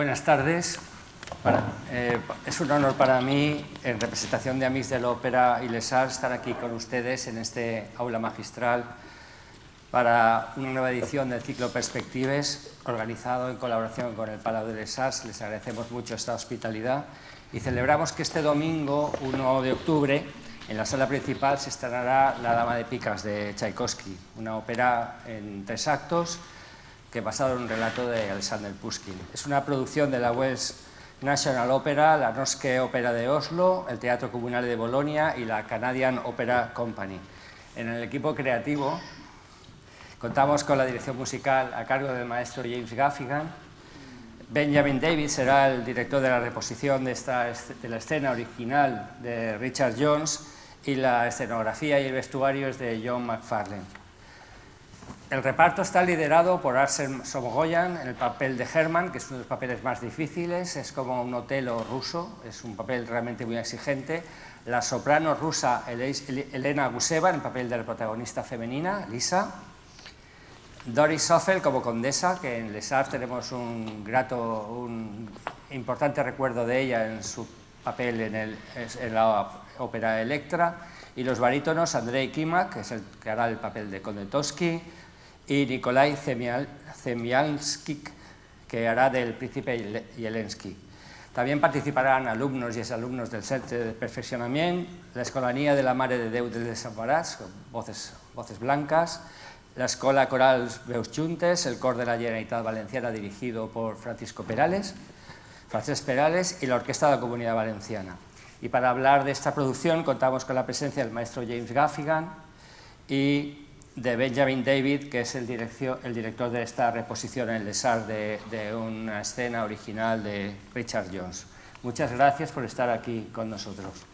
Buenas tardes. Es un honor para mí, en representación de Amics de l'Òpera y les Arts, estar aquí con ustedes en este aula magistral para una nueva edición del Ciclo Perspectives, organizado en colaboración con el Palau de les Arts. Les agradecemos mucho esta hospitalidad y celebramos que este domingo, 1 de octubre, en la sala principal se estrenará La dama de picas de Chaikovski, una ópera en 3 actos que basado en un relato de Aleksander Pushkin. Es una producción de la Welsh National Opera, la Norske Opera de Oslo, el Teatro Comunale de Bolonia y la Canadian Opera Company. En el equipo creativo contamos con la dirección musical a cargo del maestro James Gaffigan. Benjamin David será el director de la reposición de la escena original de Richard Jones, y la escenografía y el vestuario es de John McFarlane. El reparto está liderado por Arsen Somogoyan en el papel de Herman, que es uno de los papeles más difíciles, es como un Otelo ruso, es un papel realmente muy exigente. La soprano rusa Elena Guseva en el papel de la protagonista femenina, Lisa. Doris Soffel como condesa, que en Les Arts tenemos un importante recuerdo de ella en su papel en la ópera Electra. Y los barítonos Andrei Kimak, que es el que hará el papel de Kondetowski, y Nikolai Zemianski, que hará del príncipe Yelensky. También participarán alumnos y exalumnos del Centre de Perfeccionamiento, la Escolanía de la Mare de Déu de Desembarats, con voces blancas, la Escola Coral Veus Juntes, el cor de la Generalitat Valenciana dirigido por Francesc Perales y la Orquesta de la Comunidad Valenciana. Y para hablar de esta producción contamos con la presencia del maestro James Gaffigan y de Benjamin David, que es el director de esta reposición en Les Arts de una escena original de Richard Jones. Muchas gracias por estar aquí con nosotros.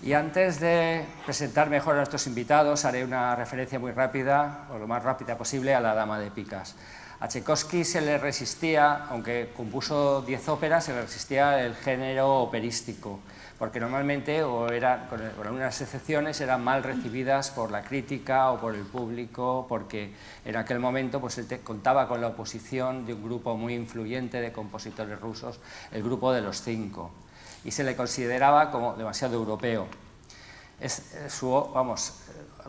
Y antes de presentar mejor a nuestros invitados, haré una referencia muy rápida, o lo más rápida posible, a La dama de picas. A Chaikovski se le resistía, aunque compuso 10 óperas, se le resistía el género operístico, porque normalmente, con algunas excepciones, eran mal recibidas por la crítica o por el público, porque en aquel momento pues, él contaba con la oposición de un grupo muy influyente de compositores rusos, el grupo de los 5, y se le consideraba como demasiado europeo.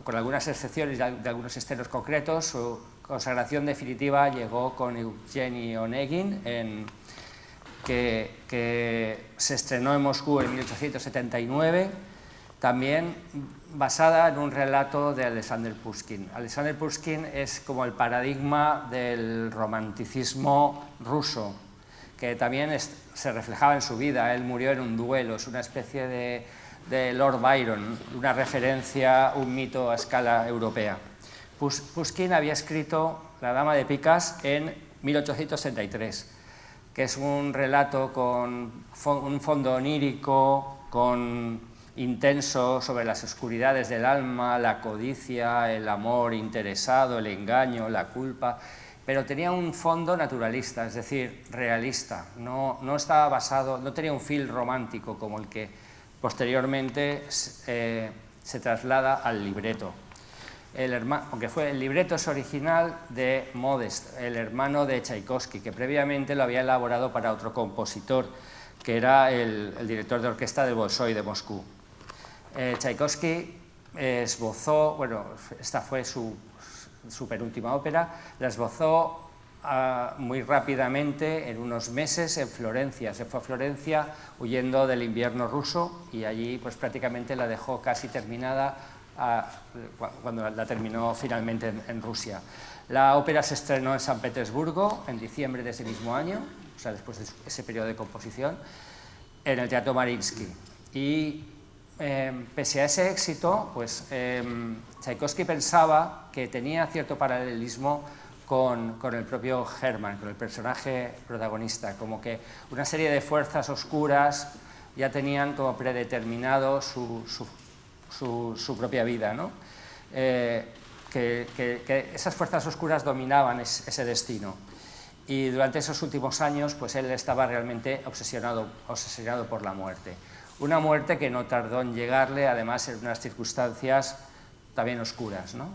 Con algunas excepciones de algunos estilos concretos, su consagración definitiva llegó con Eugeni Onegin, que se estrenó en Moscú en 1879, también basada en un relato de Aleksander Pushkin. Aleksander Pushkin es como el paradigma del romanticismo ruso, que también se reflejaba en su vida. Él murió en un duelo, es una especie de Lord Byron, una referencia, un mito a escala europea. Pushkin había escrito La dama de picas en 1863, que es un relato con un fondo onírico, intenso sobre las oscuridades del alma, la codicia, el amor interesado, el engaño, la culpa, pero tenía un fondo naturalista, es decir, realista, no estaba basado, no tenía un fil romántico como el que posteriormente se traslada al libreto. Aunque el libreto es original de Modest, el hermano de Chaikovski, que previamente lo había elaborado para otro compositor, que era el director de orquesta del Bolshoi de Moscú. Tchaikovsky esbozó, esta fue su penúltima ópera, la esbozó muy rápidamente, en unos meses, en Florencia. Se fue a Florencia huyendo del invierno ruso y allí pues, prácticamente la dejó casi terminada cuando la terminó finalmente en Rusia. La ópera se estrenó en San Petersburgo en diciembre de ese mismo año, o sea, después de ese periodo de composición, en el Teatro Mariinsky. Y pese a ese éxito, pues, Tchaikovsky pensaba que tenía cierto paralelismo con el propio Herman, con el personaje protagonista, como que una serie de fuerzas oscuras ya tenían como predeterminado su propia vida, ¿no? Que esas fuerzas oscuras dominaban ese destino. Y durante esos últimos años, pues él estaba realmente obsesionado por la muerte. Una muerte que no tardó en llegarle, además, en unas circunstancias también oscuras, ¿no?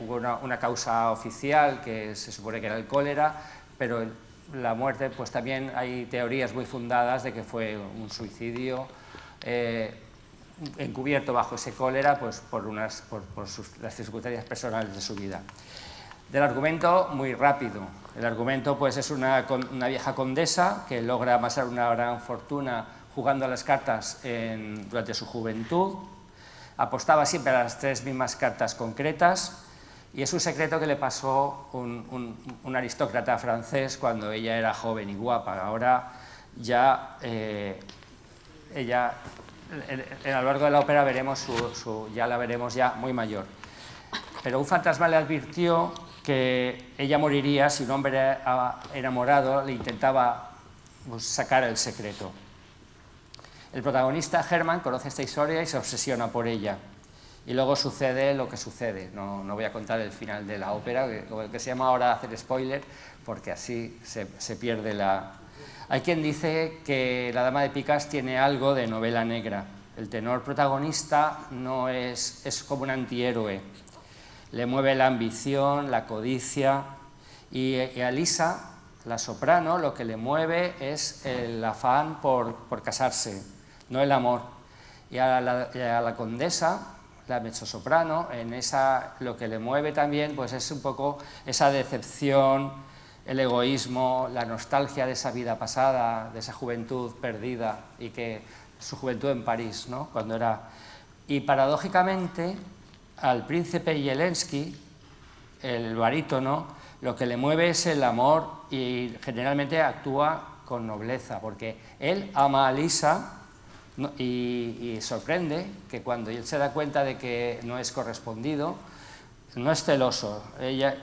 Hubo una causa oficial que se supone que era el cólera, pero la muerte, pues también hay teorías muy fundadas de que fue un suicidio encubierto bajo ese cólera, pues por las circunstancias personales de su vida. Del argumento, muy rápido. El argumento pues, es una vieja condesa que logra amasar una gran fortuna jugando a las cartas durante su juventud. Apostaba siempre a las 3 mismas cartas concretas y es un secreto que le pasó un aristócrata francés cuando ella era joven y guapa. Ahora ya ella, a lo largo de la ópera veremos ya la veremos ya muy mayor. Pero un fantasma le advirtió que ella moriría si un hombre enamorado le intentaba sacar el secreto. El protagonista, Hermann, conoce esta historia y se obsesiona por ella. Y luego sucede lo que sucede. No voy a contar el final de la ópera, que se llama ahora hacer spoiler, porque así se pierde la... Hay quien dice que La dama de picas tiene algo de novela negra. El tenor protagonista no es como un antihéroe. Le mueve la ambición, la codicia, y a Lisa, la soprano, lo que le mueve es el afán por casarse, no el amor. Y a la condesa, la mezzosoprano, lo que le mueve también pues es un poco esa decepción, el egoísmo, la nostalgia de esa vida pasada, de esa juventud perdida, y que su juventud en París, ¿no? Cuando era... Y paradójicamente, al príncipe Zelensky, el barítono, lo que le mueve es el amor y generalmente actúa con nobleza, porque él ama a Lisa y sorprende que cuando él se da cuenta de que no es correspondido, no es celoso.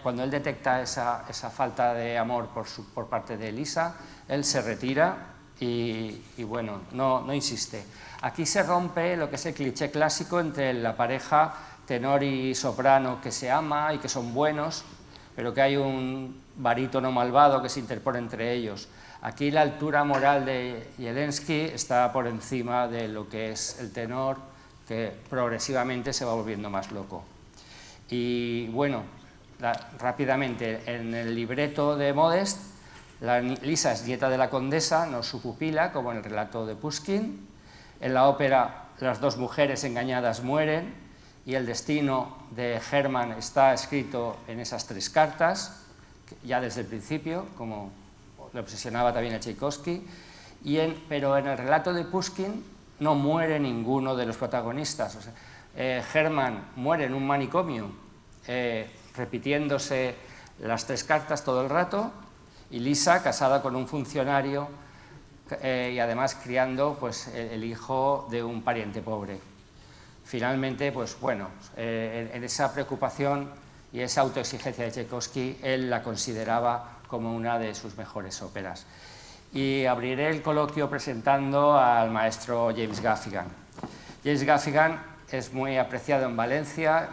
Cuando él detecta esa falta de amor por parte de Lisa, él se retira y bueno, no insiste. Aquí se rompe lo que es el cliché clásico entre la pareja tenor y soprano que se ama y que son buenos, pero que hay un barítono malvado que se interpone entre ellos. Aquí la altura moral de Zelensky está por encima de lo que es el tenor, que progresivamente se va volviendo más loco. Y bueno, rápidamente, en el libreto de Modest, Lisa es nieta de la condesa, no su pupila, como en el relato de Pushkin. En la ópera, las 2 mujeres engañadas mueren, y el destino de Hermann está escrito en esas 3 cartas, ya desde el principio, como le obsesionaba también a Tchaikovsky, pero en el relato de Pushkin no muere ninguno de los protagonistas. O sea, Hermann muere en un manicomio, repitiéndose las 3 cartas todo el rato, y Lisa, casada con un funcionario, y además criando pues, el hijo de un pariente pobre. Finalmente, pues bueno, en esa preocupación y esa autoexigencia de Tchaikovsky, él la consideraba como una de sus mejores óperas. Y abriré el coloquio presentando al maestro James Gaffigan. James Gaffigan es muy apreciado en Valencia,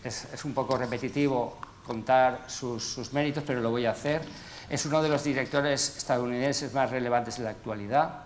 es un poco repetitivo contar sus méritos, pero lo voy a hacer. Es uno de los directores estadounidenses más relevantes en la actualidad.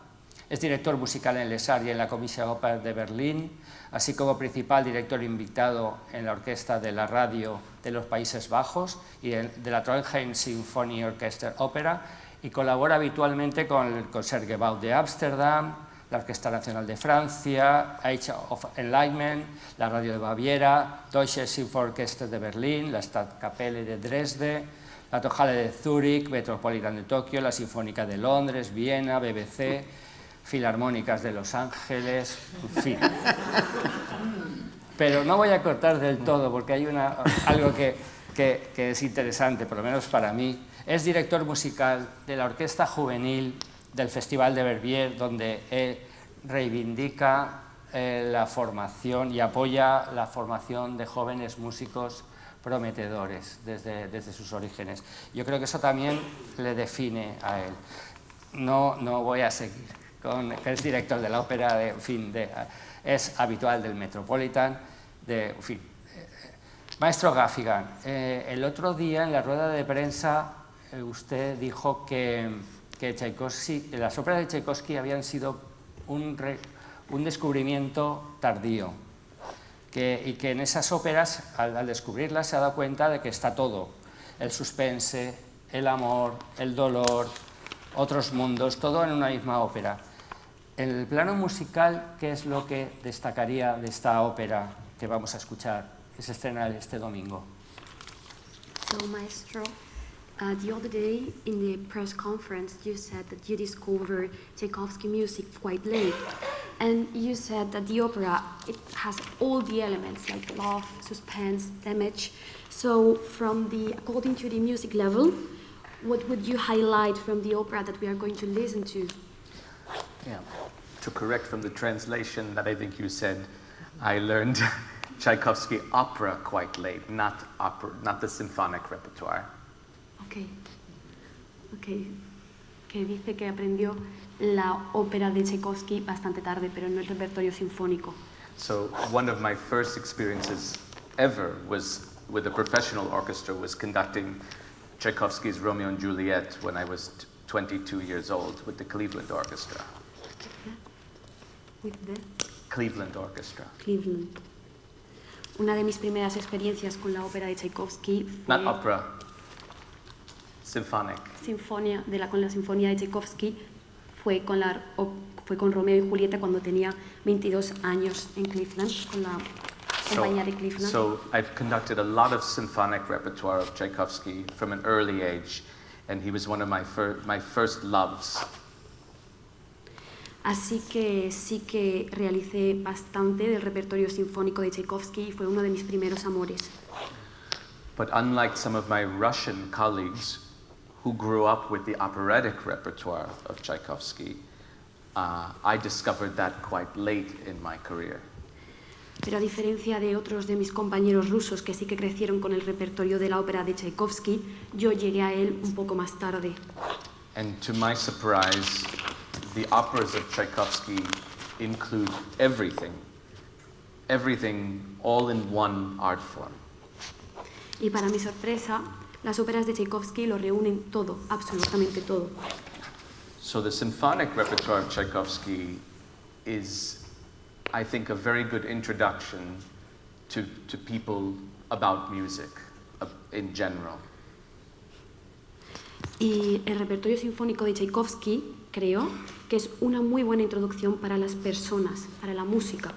Es director musical en Les Arts y en la Comisia Oper de Berlín, así como principal director invitado en la Orquesta de la Radio de los Países Bajos y de la Trondheim Symphony Orchestra Opera, y colabora habitualmente con el Concertgebouw de Ámsterdam, la Orquesta Nacional de Francia, Age of Enlightenment, la Radio de Baviera, Deutsche Sinfonieorchester de Berlín, la Stadtkapelle de Dresde, la Tonhalle de Zúrich, Metropolitan de Tokio, la Sinfónica de Londres, Viena, BBC, Filarmónicas de Los Ángeles, en fin. Pero no voy a cortar del todo porque hay algo que es interesante, por lo menos para mí. Es director musical de la Orquesta Juvenil del Festival de Verbier, donde reivindica la formación y apoya la formación de jóvenes músicos prometedores desde sus orígenes. Yo creo que eso también le define a él. No voy a seguir. Que es director de la ópera, es habitual del Metropolitan, en fin. Maestro Gaffigan, el otro día en la rueda de prensa usted dijo que Tchaikovsky, las óperas de Tchaikovsky habían sido un descubrimiento tardío, y que en esas óperas, al descubrirlas, se ha dado cuenta de que está todo, el suspense, el amor, el dolor, otros mundos, todo en una misma ópera. En el plano musical, ¿qué es lo que destacaría de esta ópera que vamos a escuchar? Que se estrena este domingo. So, Maestro, the other day in the press conference, you said that you discovered Tchaikovsky music quite late. And you said that the opera, it has all the elements like love, suspense, damage. So, according to the music level, what would you highlight from the opera that we are going to listen to? Yeah. To correct from the translation that I think you said, I learned Tchaikovsky opera quite late, not the symphonic repertoire. Okay. Que dice que aprendió la ópera de Tchaikovsky bastante tarde, pero no el repertorio sinfónico. So one of my first experiences ever was with a professional orchestra, was conducting Tchaikovsky's Romeo and Juliet when I was 22 years old with the Cleveland Orchestra. With the Cleveland Orchestra. Cleveland. Una de mis primeras experiencias con la ópera de Tchaikovsky fue Not opera, symphonic. Con la sinfonía de Tchaikovsky fue con Romeo y Julieta cuando tenía 22 años en Cleveland, con la compañía de Cleveland. So I've conducted a lot of symphonic repertoire of Tchaikovsky from an early age, and he was one of my first loves. Así que sí que realicé bastante del repertorio sinfónico de Tchaikovsky y fue uno de mis primeros amores. But unlike some of my Russian colleagues who grew up with the operatic repertoire of Tchaikovsky, I discovered that quite late in my career. Pero a diferencia de otros de mis compañeros rusos que sí que crecieron con el repertorio de la ópera de Tchaikovsky, yo llegué a él un poco más tarde. And to my surprise, the operas of Tchaikovsky include everything all in one art form. Y para mi sorpresa, las óperas de Tchaikovsky lo reúnen todo, absolutamente todo. So the symphonic repertoire of Tchaikovsky is, I think, a very good introduction to people about music in general. Y el repertorio sinfónico de Tchaikovsky, creo, que es una muy buena introducción para las personas, para la música.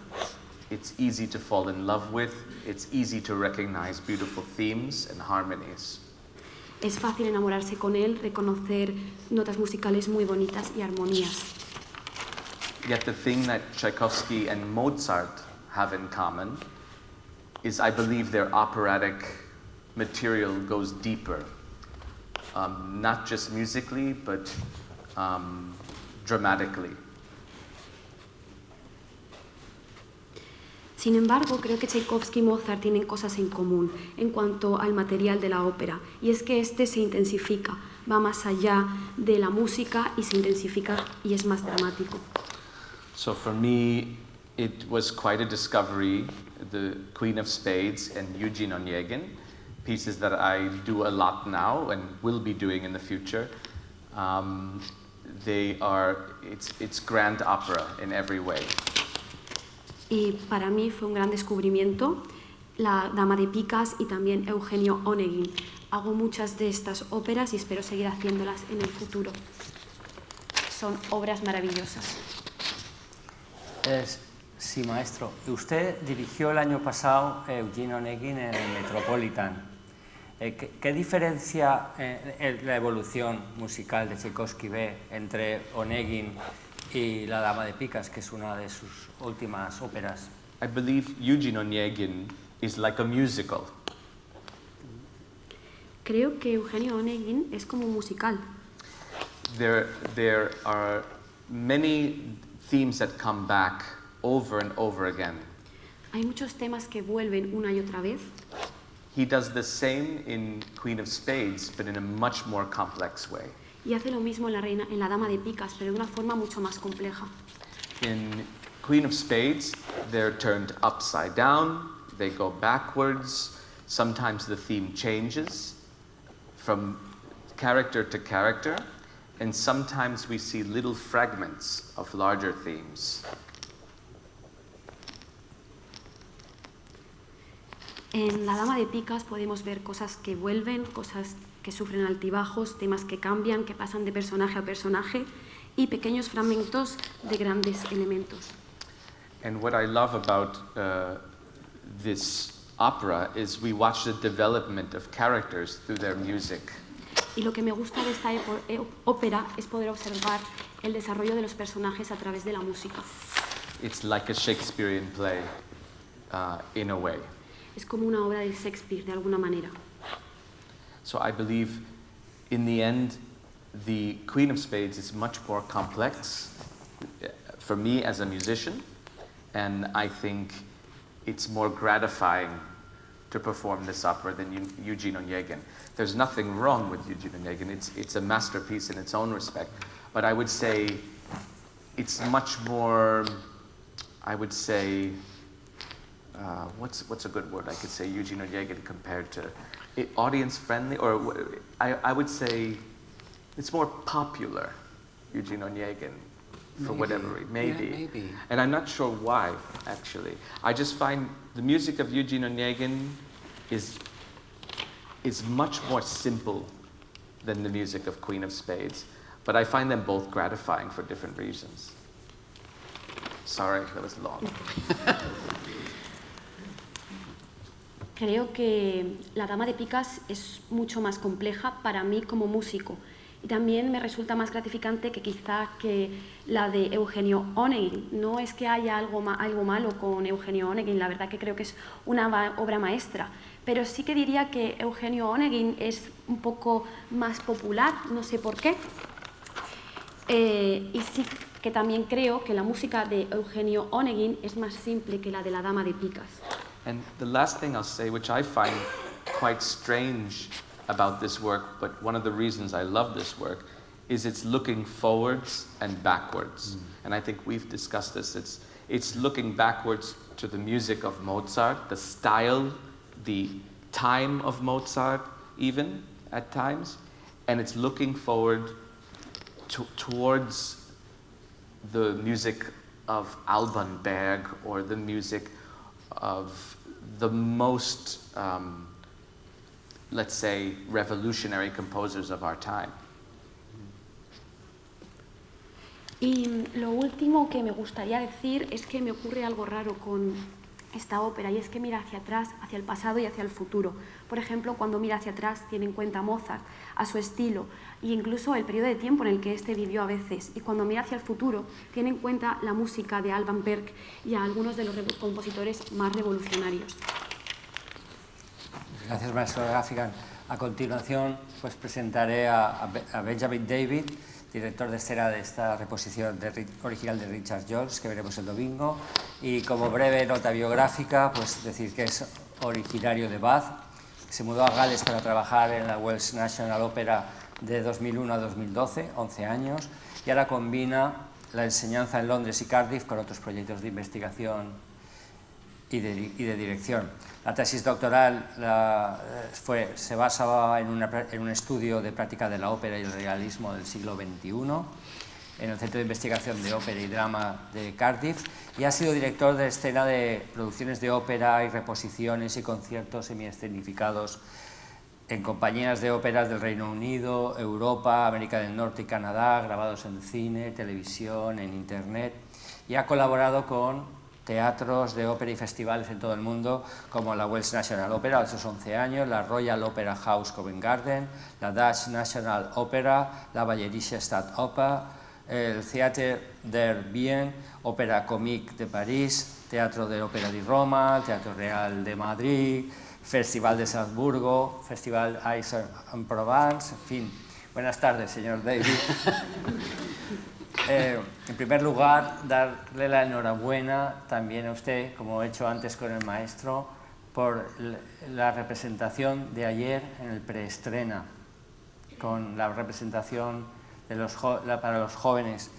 It's easy to fall in love with, it's easy to recognize beautiful themes and harmonies. Es fácil enamorarse con él, reconocer notas musicales muy bonitas y armonías. Yet the thing that Tchaikovsky and Mozart have in common is, I believe, their operatic material goes deeper, not just musically, but dramatically. Sin embargo, creo que Tchaikovsky y Mozart tienen cosas en común en cuanto al material de la ópera, y es que este se intensifica, va más allá de la música y se intensifica y es más dramático. So for me, it was quite a discovery, the Queen of Spades and Eugene Onegin, pieces that I do a lot now and will be doing in the future. It's grand opera in every way. Y para mí fue un gran descubrimiento la Dama de Picas y también Eugenio Onegin. Hago muchas de estas óperas y espero seguir haciéndolas en el futuro. Son obras maravillosas. Sí, maestro. Usted dirigió el año pasado Eugene Onegin en el Metropolitan. ¿Qué diferencia la evolución musical de Tchaikovsky ve entre Onegin y La Dama de Picas, que es una de sus últimas óperas? I believe Eugene Onegin is like a musical. Creo que Eugenio Onegin es como un musical. There are many themes that come back over and over again. Hay muchos temas que vuelven una y otra vez. He does the same in Queen of Spades, but in a much more complex way. Y hace lo mismo en la Dama de Picas, pero de una forma mucho más compleja. In Queen of Spades, they're turned upside down, they go backwards, sometimes the theme changes from character to character, and sometimes we see little fragments of larger themes. En La Dama de Picas podemos ver cosas que vuelven, cosas que sufren altibajos, temas que cambian, que pasan de personaje a personaje y pequeños fragmentos de grandes elementos. And what I love about this opera is we watch the development of characters through their music. Y lo que me gusta de esta ópera es poder observar el desarrollo de los personajes a través de la música. It's like a Shakespearean play, in a way. Es como una obra de Shakespeare, de alguna manera. So I believe, in the end, the Queen of Spades is much more complex for me as a musician, and I think it's more gratifying to perform this opera than Eugene Onegin. There's nothing wrong with Eugene Onegin. It's a masterpiece in its own respect, but I would say it's much more, I would say, what's a good word I could say Eugene Onegin compared to audience friendly, or I would say it's more popular, Eugene Onegin, for whatever reason. Maybe. Yeah, maybe. And I'm not sure why, actually. I just find the music of Eugene Onegin is much more simple than the music of Queen of Spades, but I find them both gratifying for different reasons. Sorry, that was long. Creo que La Dama de Picas es mucho más compleja para mí como músico y también me resulta más gratificante que quizá que la de Eugenio Onegin. No es que haya algo malo con Eugenio Onegin, la verdad que creo que es una obra maestra, pero sí que diría que Eugenio Onegin es un poco más popular, no sé por qué, y sí que también creo que la música de Eugenio Onegin es más simple que la de La Dama de Picas. And the last thing I'll say, which I find quite strange about this work, but one of the reasons I love this work, is it's looking forwards and backwards. And I think we've discussed this. It's looking backwards to the music of Mozart, the style, the time of Mozart even at times, and it's looking forward towards the music of Alban Berg or the music of the most, let's say, revolutionary composers of our time. Y lo último que me gustaría decir es que me ocurre algo raro con esta ópera, y es que mira hacia atrás, hacia el pasado y hacia el futuro. Por ejemplo, cuando mira hacia atrás tiene en cuenta a Mozart, a su estilo e incluso el periodo de tiempo en el que éste vivió a veces. Y cuando mira hacia el futuro tiene en cuenta la música de Alban Berg y a algunos de los compositores más revolucionarios. Gracias, maestro Gafigan. A continuación, pues presentaré a Benjamin David, director de escena de esta reposición original de Richard Jones, que veremos el domingo. Y como breve nota biográfica, pues decir que es originario de Bath, se mudó a Gales para trabajar en la Welsh National Opera de 2001 a 2012, 11 años, y ahora combina la enseñanza en Londres y Cardiff con otros proyectos de investigación y de dirección. La tesis doctoral se basaba en un estudio de práctica de la ópera y el realismo del siglo XXI en el Centro de Investigación de Ópera y Drama de Cardiff, y ha sido director de escena de producciones de ópera y reposiciones y conciertos semiescenificados en compañías de óperas del Reino Unido, Europa, América del Norte y Canadá, grabados en cine, televisión, en internet, y ha colaborado con teatros de ópera y festivales en todo el mundo, como la Welsh National Opera a esos 11 años, la Royal Opera House Covent Garden, la Dutch National Opera, la Bayerische Staatsoper, el Theater der Bien, Ópera Comique de París, Teatro de Ópera de Roma, Teatro Real de Madrid, Festival de Salzburgo, Festival Aix-en-Provence, en fin. Buenas tardes, señor David. En primer lugar, darle la enhorabuena también a usted, como he hecho antes con el maestro, por la representación de ayer en el preestrena, con la representación para los jóvenes,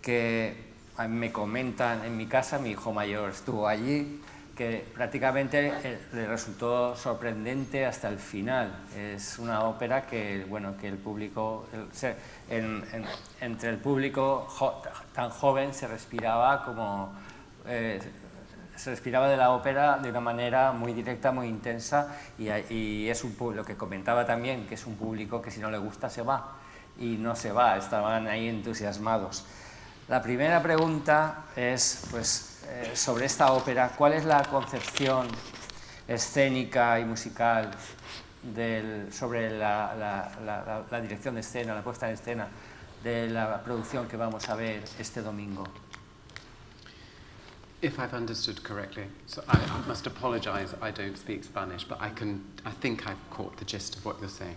que me comentan en mi casa, mi hijo mayor estuvo allí, que prácticamente le resultó sorprendente hasta el final. Es una ópera que, bueno, que el público, entre el público tan joven se respiraba como se respiraba de la ópera de una manera muy directa, muy intensa, y es lo que comentaba también, que es un público que si no le gusta se va, y no se va, estaban ahí entusiasmados. La primera pregunta es, pues, sobre esta ópera, ¿cuál es la concepción escénica y musical sobre la dirección de escena, la puesta en escena de la producción que vamos a ver este domingo? If I've understood correctly, so I must apologize, I don't speak Spanish, but I think I've caught the gist of what you're saying.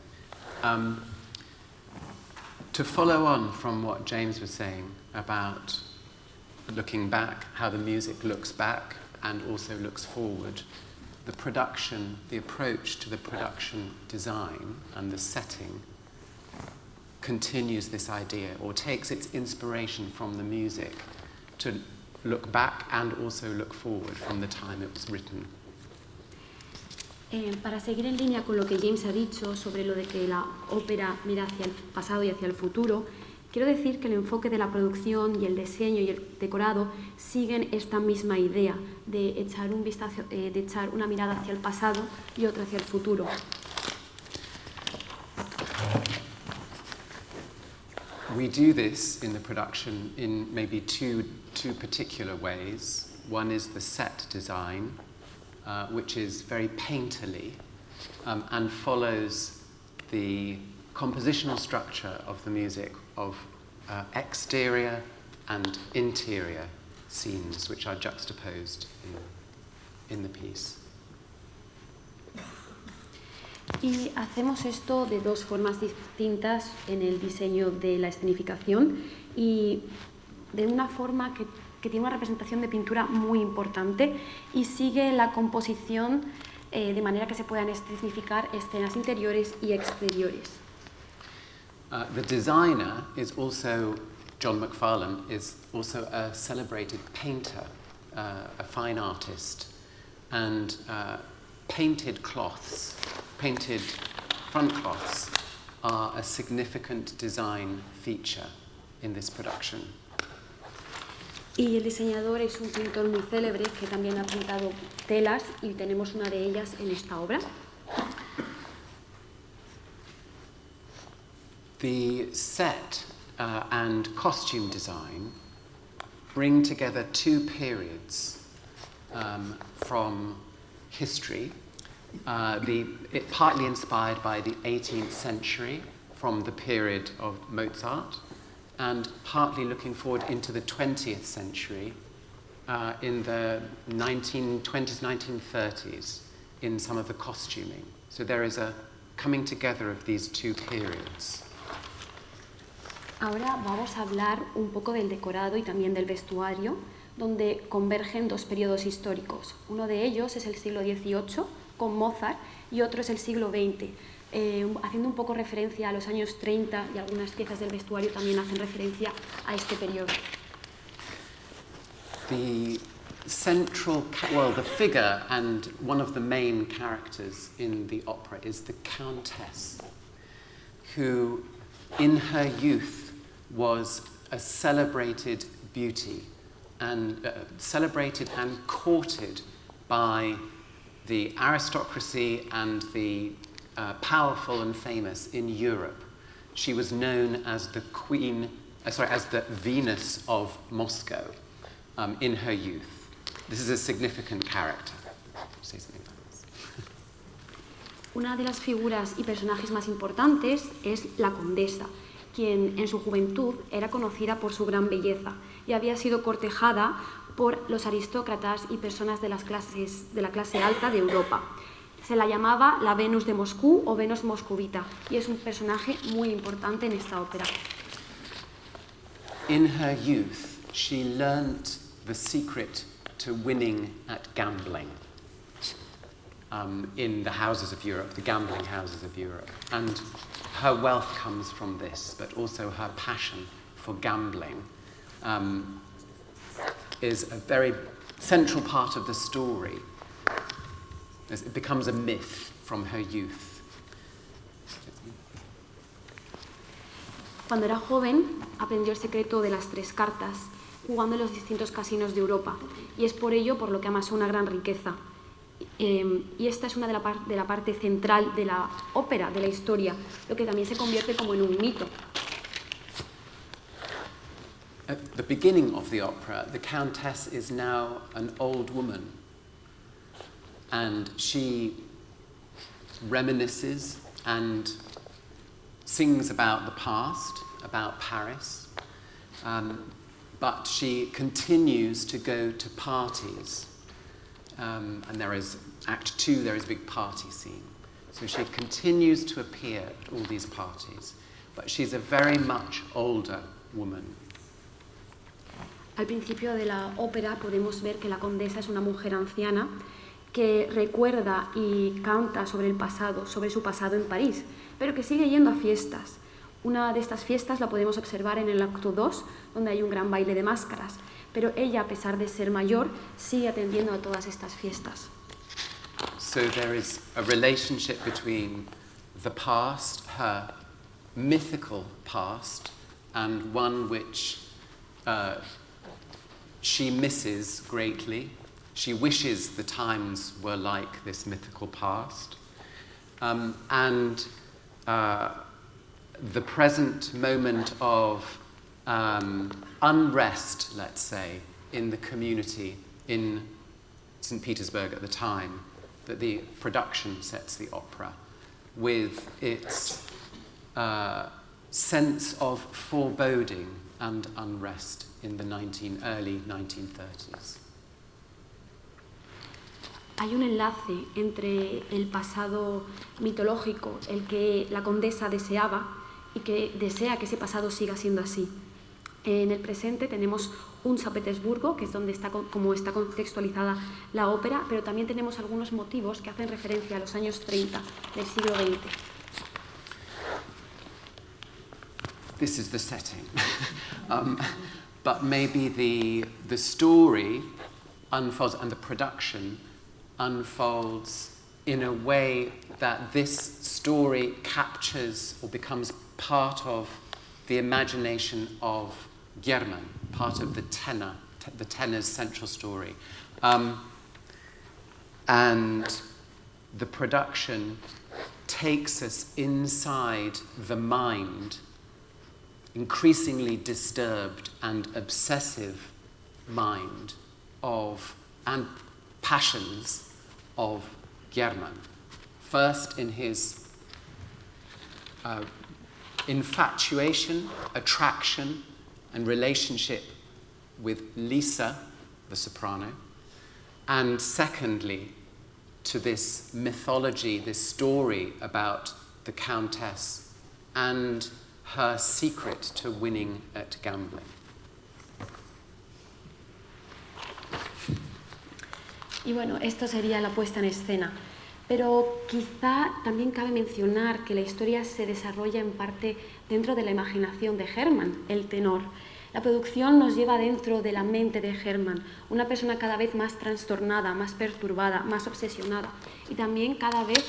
To follow on from what James was saying about looking back, how the music looks back and also looks forward, the production, the approach to the production design and the setting continues this idea, or takes its inspiration from the music to look back and also look forward from the time it was written. Para seguir en línea con lo que James ha dicho sobre lo de que la ópera mira hacia el pasado y hacia el futuro, quiero decir que el enfoque de la producción y el diseño y el decorado siguen esta misma idea de echar un vistazo, de echar una mirada hacia el pasado y otra hacia el futuro. We do this in the production in maybe two particular ways. One is the set design, which is very painterly and follows the compositional structure of the music of exterior and interior scenes, which are juxtaposed in the piece. Y hacemos esto de dos formas distintas en el diseño de la escenificación, y de una forma que tiene una representación de pintura muy importante y sigue la composición de manera que se puedan escenificar escenas interiores y exteriores. The designer is also, John McFarlane, is also a celebrated painter, a fine artist, and painted cloths, painted front cloths are a significant design feature in this production. Y el diseñador es un pintor muy célebre que también ha pintado telas, y tenemos una de ellas en esta obra. The set and costume design bring together two periods from history, partly inspired by the 18th century from the period of Mozart, and partly looking forward into the 20th century in the 1920s, 1930s in some of the costuming. So there is a coming together of these two periods. Ahora vamos a hablar un poco del decorado y también del vestuario, donde convergen dos periodos históricos. Uno de ellos es el siglo XVIII con Mozart y otro es el siglo XX. Haciendo un poco referencia a los años 30, y algunas piezas del vestuario también hacen referencia a este periodo. The figure and one of the main characters in the opera is the Countess, who in her youth was a celebrated beauty and celebrated and courted by the aristocracy and the powerful and famous in Europe. She was known as the as the Venus of Moscow in her youth. This is a significant character. Say something about this. Una de las figuras y personajes más importantes es la condesa, quien en su juventud era conocida por su gran belleza y había sido cortejada por los aristócratas y personas de la clase alta de Europa. Se la llamaba la Venus de Moscú o Venus moscovita, y es un personaje muy importante en esta ópera. In her youth, she learnt the secret to winning at gambling in the houses of Europe, the gambling houses of Europe. And her wealth comes from this, but also her passion for gambling is a very central part of the story. It becomes a myth from her youth. Cuando era joven, aprendió el secreto de las tres cartas, jugando en los distintos casinos de Europa. Y es por ello por lo que amasa una gran riqueza. Y esta es una de la parte central de la ópera, de la historia, lo que también se convierte como en un mito. At the beginning of the opera, the Countess is now an old woman, and she reminisces and sings about the past, about Paris, but she continues to go to parties. And there is, Act 2, there is a big party scene. So she continues to appear at all these parties, but she's a very much older woman. Al principio de la ópera podemos ver que la condesa es una mujer anciana que recuerda y canta sobre el pasado, sobre su pasado en París, pero que sigue yendo a fiestas. Una de estas fiestas la podemos observar en el acto 2, donde hay un gran baile de máscaras, pero ella, a pesar de ser mayor, sigue atendiendo a todas estas fiestas. So there is a relationship between the past, her mythical past, and one which she misses greatly. She wishes the times were like this mythical past. And the present moment of unrest, let's say, in the community in St. Petersburg at the time that the production sets the opera, with its sense of foreboding and unrest in the early 1930s. Hay un enlace entre el pasado mitológico, el que la condesa deseaba y que desea que ese pasado siga siendo así. En el presente tenemos un San Petersburgo, que es donde está contextualizada la ópera, pero también tenemos algunos motivos que hacen referencia a los años 30 del siglo XX. This is the setting. But maybe the story unfolds and the production unfolds in a way that this story captures or becomes part of the imagination of German, part of the tenor's central story. And the production takes us inside the mind, increasingly disturbed and obsessive mind and passions of German. First in his infatuation, attraction, and relationship with Lisa, the soprano, and secondly, to this mythology, this story about the Countess and her secret to winning at gambling. Y bueno, esto sería la puesta en escena. Pero quizá también cabe mencionar que la historia se desarrolla en parte dentro de la imaginación de Hermann, el tenor. La producción nos lleva dentro de la mente de Hermann, una persona cada vez más trastornada, más perturbada, más obsesionada y también cada vez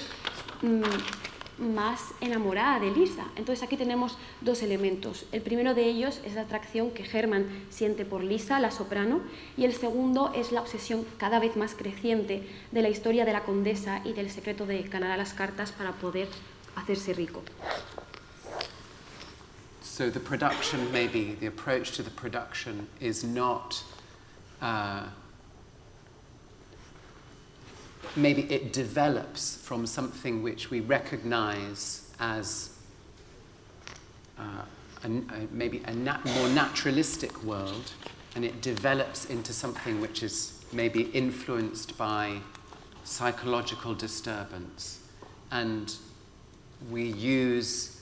más enamorada de Lisa. Entonces aquí tenemos dos elementos. El primero de ellos es la atracción que Hermann siente por Lisa, la soprano, y el segundo es la obsesión cada vez más creciente de la historia de la condesa y del secreto de ganar a las cartas para poder hacerse rico. So the production, maybe the approach to the production is not maybe it develops from something which we recognize as maybe a more naturalistic world, and it develops into something which is maybe influenced by psychological disturbance. And we use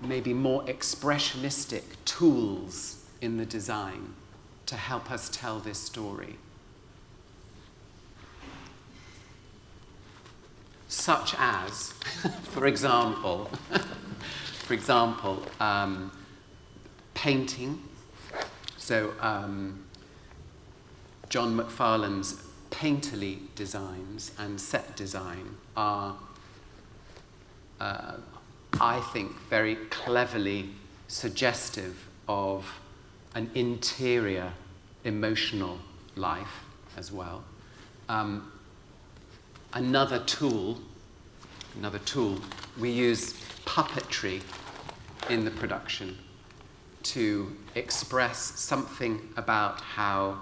maybe more expressionistic tools in the design to help us tell this story. Such as, for example, painting. So John McFarlane's painterly designs and set design are, I think, very cleverly suggestive of an interior emotional life as well. Another tool, we use puppetry in the production to express something about how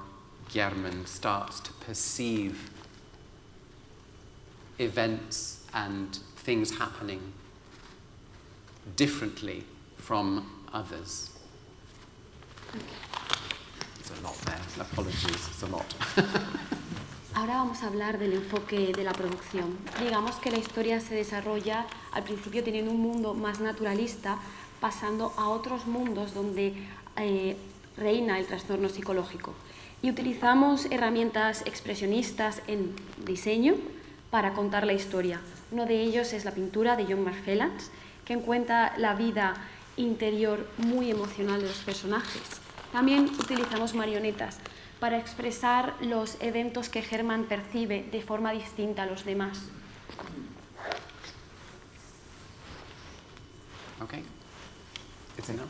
German starts to perceive events and things happening differently from others. It's a lot there, apologies, it's a lot. Ahora vamos a hablar del enfoque de la producción. Digamos que la historia se desarrolla al principio teniendo un mundo más naturalista, pasando a otros mundos donde reina el trastorno psicológico. Y utilizamos herramientas expresionistas en diseño para contar la historia. Uno de ellos es la pintura de John Marfellans, que cuenta la vida interior muy emocional de los personajes. También utilizamos marionetas para expresar los eventos que Hermann percibe de forma distinta a los demás. Okay. It's enough.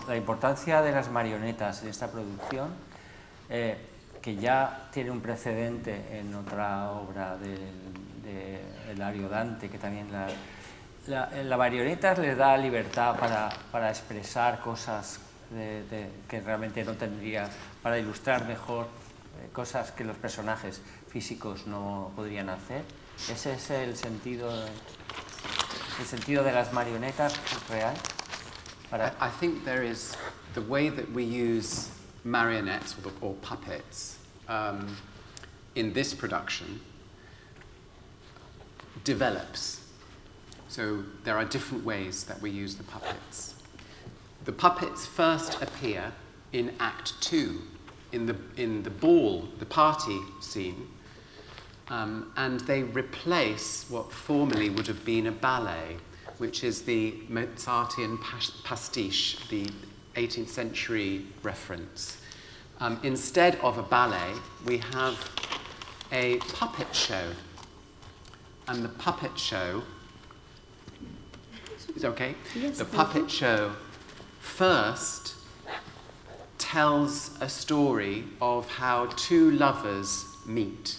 La importancia de las marionetas en esta producción, que ya tiene un precedente en otra obra de Dario Dante, que también la marioneta les da libertad para expresar cosas que realmente no tendría, para ilustrar mejor cosas que los personajes físicos no podrían hacer. Ese es el sentido de las marionetas real. I think there is the way that we use marionettes or puppets in this production develops. So there are different ways that we use the puppets. The puppets first appear in Act 2, in the ball, the party scene, and they replace what formerly would have been a ballet, which is the Mozartian pastiche, the 18th century reference. Instead of a ballet, we have a puppet show. And the puppet show, is it okay? Yes, the puppet show first tells a story of how two lovers meet.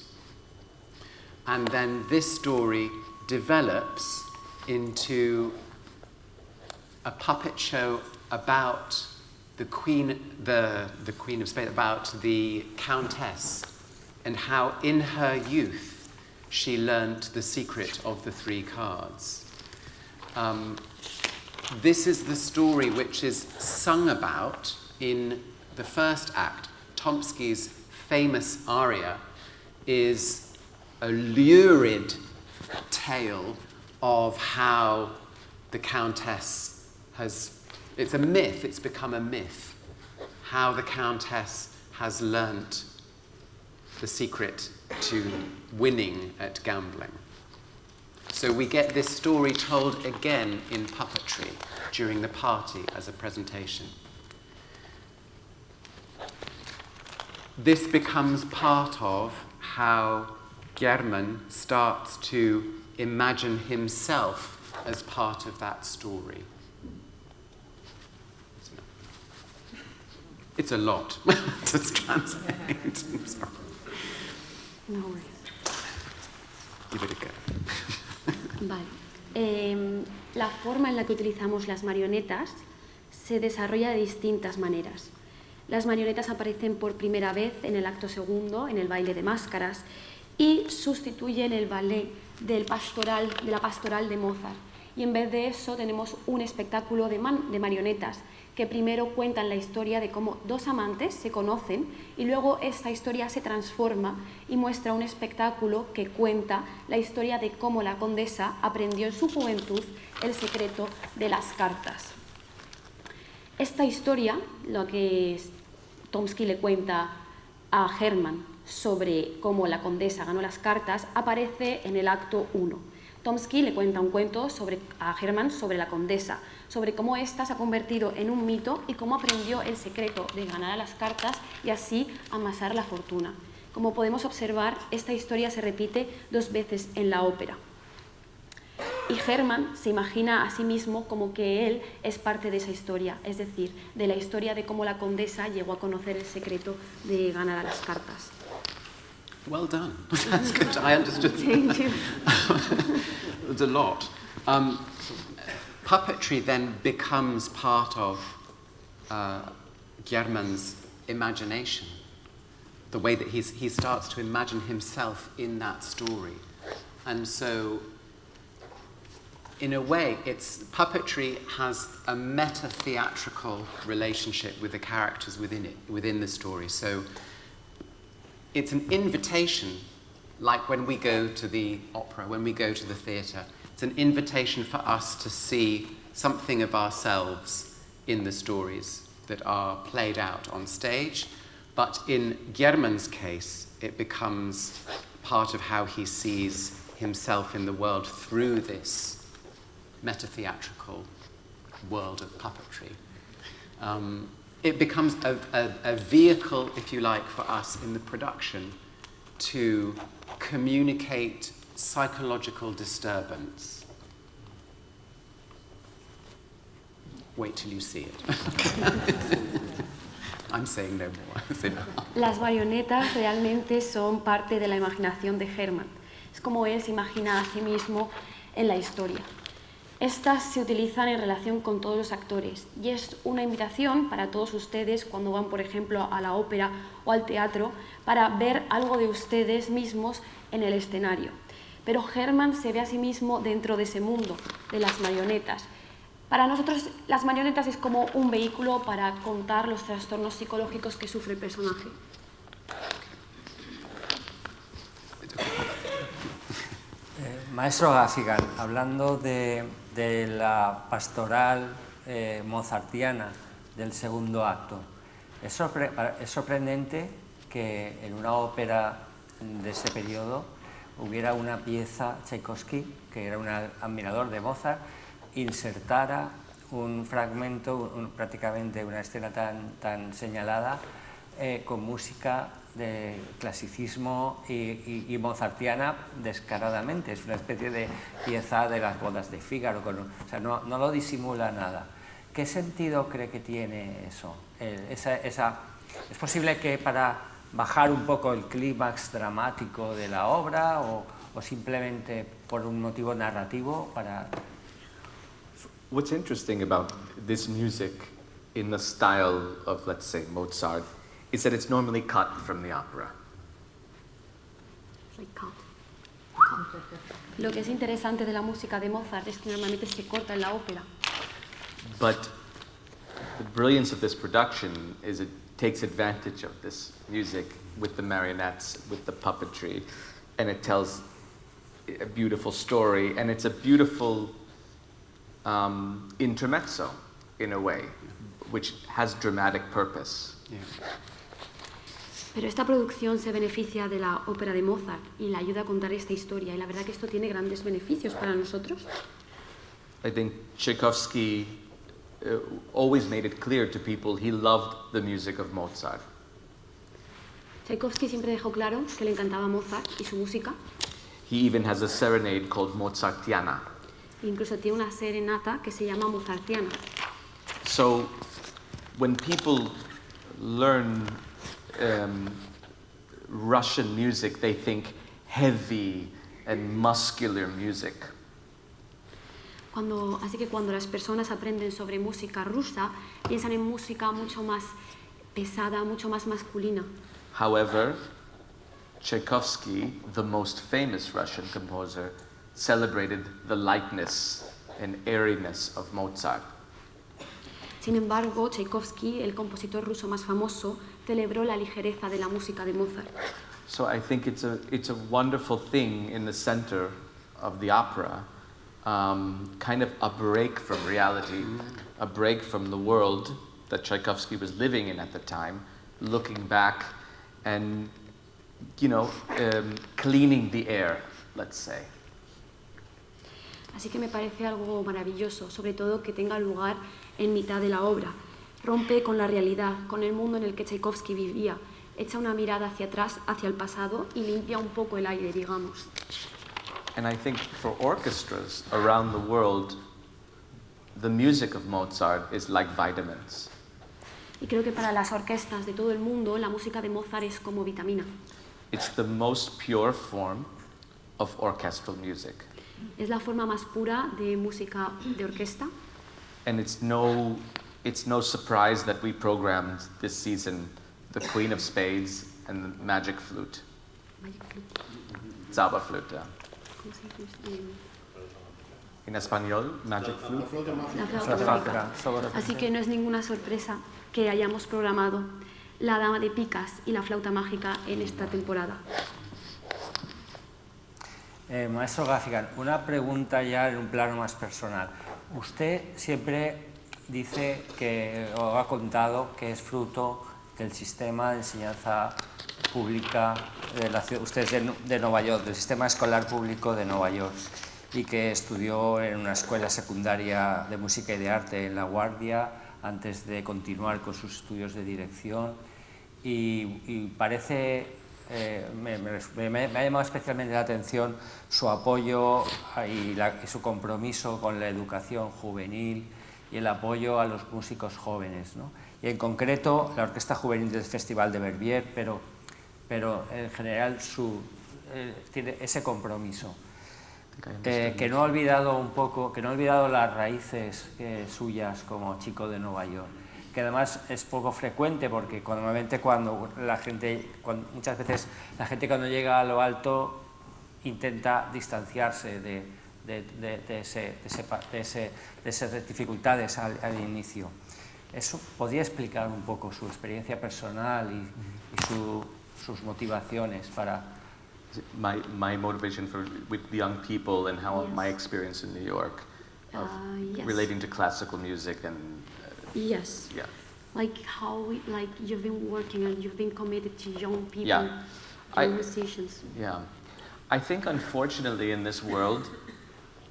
And then this story develops into a puppet show about the Queen of Spain, about the Countess, and how in her youth she learnt the secret of the three cards. This is the story which is sung about in the first act. Tomsky's famous aria is a lurid tale of how the Countess it's a myth, it's become a myth, how the Countess has learnt the secret to winning at gambling. So we get this story told again in puppetry during the party as a presentation. This becomes part of how German starts to imagine himself as part of that story. It's a lot to translate. I'm sorry. No worries. Give it a go. Vale. La forma en la que utilizamos las marionetas se desarrolla de distintas maneras. Las marionetas aparecen por primera vez en el acto segundo, en el baile de máscaras, y sustituyen el ballet de la pastoral de Mozart. Y en vez de eso tenemos un espectáculo de marionetas que primero cuentan la historia de cómo dos amantes se conocen y luego esta historia se transforma y muestra un espectáculo que cuenta la historia de cómo la condesa aprendió en su juventud el secreto de las cartas. Esta historia, lo que Tomsky le cuenta a Hermann sobre cómo la condesa ganó las cartas, aparece en el acto 1. Tomsky le cuenta un cuento a Hermann sobre la condesa, sobre cómo ésta se ha convertido en un mito y cómo aprendió el secreto de ganar a las cartas y así amasar la fortuna. Como podemos observar, esta historia se repite 2 veces en la ópera. Y Hermann se imagina a sí mismo como que él es parte de esa historia, es decir, de la historia de cómo la condesa llegó a conocer el secreto de ganar a las cartas. Well done. That's good. I understood. Thank you. It's a lot. Puppetry then becomes part of Germán's imagination. The way that he starts to imagine himself in that story. And so, in a way, puppetry has a meta-theatrical relationship with the characters within the story. So, it's an invitation, like when we go to the opera, when we go to the theatre, it's an invitation for us to see something of ourselves in the stories that are played out on stage. But in Germán's case, it becomes part of how he sees himself in the world through this meta-theatrical world of puppetry. It becomes a vehicle, if you like, for us in the production to communicate psychological disturbance. Wait till you see it. I'm saying no more. Las marionetas realmente son parte de la imaginación de Hermann. Es como él se imagina a sí mismo en la historia. Estas se utilizan en relación con todos los actores y es una invitación para todos ustedes cuando van, por ejemplo, a la ópera o al teatro para ver algo de ustedes mismos en el escenario. Pero Hermann se ve a sí mismo dentro de ese mundo, de las marionetas. Para nosotros, las marionetas es como un vehículo para contar los trastornos psicológicos que sufre el personaje. Maestro Gafigan, hablando de la pastoral mozartiana del segundo acto, es sorprendente que en una ópera de ese periodo hubiera una pieza Tchaikovsky, que era un admirador de Mozart, insertara un fragmento, prácticamente una escena tan señalada, con música de clasicismo y mozartiana descaradamente. Es una especie de pieza de las bodas de Fígaro, o sea, no lo disimula nada. ¿Qué sentido cree que tiene eso? ¿Es posible que para bajar un poco el clímax dramático de la obra o simplemente por un motivo narrativo para...? What's interesting about this music in the style of, let's say, Mozart, is that it's normally cut from the opera. It's like cut. Lo que es interesante de la música de Mozart es que normalmente se corta en la ópera. But the brilliance of this production is it takes advantage of this music with the marionettes, with the puppetry, and it tells a beautiful story, and it's a beautiful intermezzo, in a way, which has dramatic purpose. Yeah. Pero esta producción se beneficia de la ópera de Mozart y le ayuda a contar esta historia, y la verdad que esto tiene grandes beneficios para nosotros. I think Tchaikovsky always made it clear to people he loved the music of Mozart. Tchaikovsky siempre dejó claro que le encantaba Mozart y su música. He even has a serenade called Mozartiana. Incluso tiene una serenata que se llama Mozartiana. So, when people learn Russian music, they think heavy and muscular music. Así que cuando las personas aprenden sobre música rusa, piensan en música mucho más pesada, mucho más masculina. However, Tchaikovsky, the most famous Russian composer, celebrated the lightness and airiness of Mozart. Sin embargo, Tchaikovsky, el compositor ruso más famoso, celebró la ligereza de la música de Mozart. So I think it's a wonderful thing in the center of the opera, kind of a break from reality, a break from the world that Tchaikovsky was living in at the time, looking back and, cleaning the air, let's say. Así que me parece algo maravilloso, sobre todo que tenga lugar en mitad de la obra. Rompe con la realidad, con el mundo en el que Tchaikovsky vivía, echa una mirada hacia atrás, hacia el pasado y limpia un poco el aire, digamos. And I think for orchestras around the world, the music of Mozart is like vitamins. Y creo que para las orquestas de todo el mundo, la música de Mozart es como vitamina. It's the most pure form of orchestral music. Es la forma más pura de música de orquesta. And it's no surprise that we programmed this season the Queen of Spades and the Magic Flute. Magic flute. Zauberflöte. ¿Cómo se dice? En español, Magic Flute. La flauta mágica. Así que no es ninguna sorpresa que hayamos programado la dama de picas y la flauta mágica en esta temporada. Maestro Gafigan, una pregunta ya en un plano más personal. Usted siempre dice que, o ha contado, que es fruto del sistema de enseñanza pública de la ciudad, usted es de Nueva York, del sistema escolar público de Nueva York, y que estudió en una escuela secundaria de música y de arte en La Guardia antes de continuar con sus estudios de dirección, y parece, me ha llamado especialmente la atención su apoyo y su compromiso con la educación juvenil y el apoyo a los músicos jóvenes, ¿no? Y en concreto la Orquesta Juvenil del Festival de Verbier, pero en general tiene ese compromiso. Que no ha olvidado un poco, que no ha olvidado las raíces suyas como chico de Nueva York, que además es poco frecuente porque normalmente muchas veces la gente cuando llega a lo alto intenta distanciarse de esas dificultades al inicio. Eso podría explicar un poco su experiencia personal y sus motivaciones para... My motivation with young people and how my experience in New York of relating to classical music and yes. Yeah. Like how you've been working and you've been committed to young people, young musicians. Yeah. I think unfortunately in this world,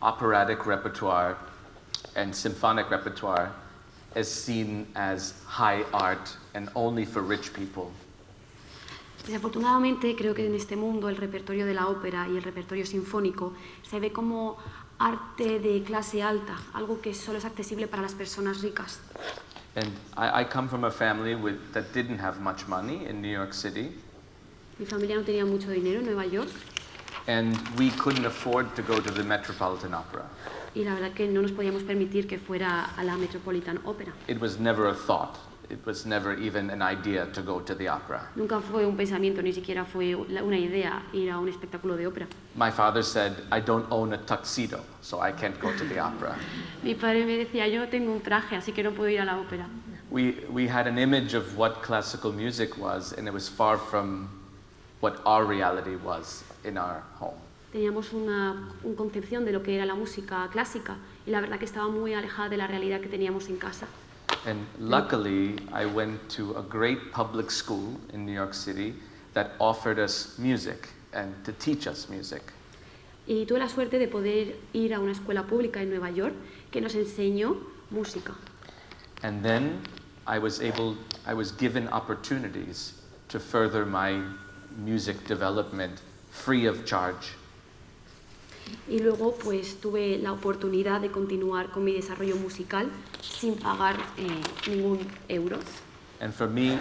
operatic repertoire and symphonic repertoire is seen as high art and only for rich people. Desafortunadamente, creo que en este mundo el repertorio de la ópera y el repertorio sinfónico se ve como arte de clase alta, algo que solo es accesible para las personas ricas. And I come from a family that didn't have much money in New York City. Mi familia no tenía mucho dinero en Nueva York. And we couldn't afford to go to the Metropolitan Opera. Y la verdad que no nos podíamos permitir que fuera a la Metropolitan Opera. It was never a thought. It was never even an idea to go to the opera. Nunca fue un pensamiento, ni siquiera fue una idea ir a un espectáculo de ópera. My father said, I don't own a tuxedo, so I can't go to the opera. Mi padre me decía, yo no tengo un traje, así que no puedo ir a la ópera. We had an image of what classical music was, and it was far from what our reality was in our home. Teníamos una concepción de lo que era la música clásica, y la verdad que estaba muy alejada de la realidad que teníamos en casa. And luckily, I went to a great public school in New York City that offered us music and to teach us music. Y tuve la suerte de poder ir a una escuela pública en Nueva York que nos enseñó música. And then I was given opportunities to further my music development free of charge. Y luego pues tuve la oportunidad de continuar con mi desarrollo musical sin pagar ningún euro. And for me,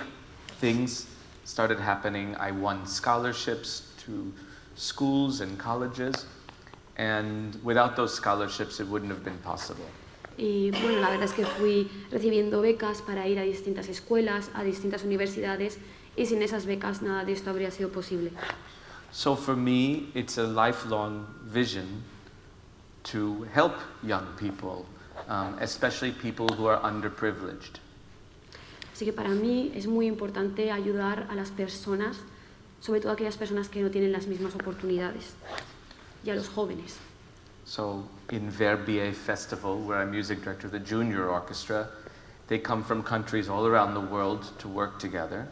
things started happening. I won scholarships to schools and colleges, and without those scholarships it wouldn't have been possible. Y bueno, la verdad es que fui recibiendo becas para ir a distintas escuelas, a distintas universidades, y sin esas becas nada de esto habría sido posible. So for me, it's a lifelong vision to help young people, especially people who are underprivileged. Así que para mí es muy importante ayudar a las personas, sobre todo a aquellas personas que no tienen las mismas oportunidades, y a los jóvenes. So in Verbier Festival, where I'm music director of the junior orchestra, they come from countries all around the world to work together.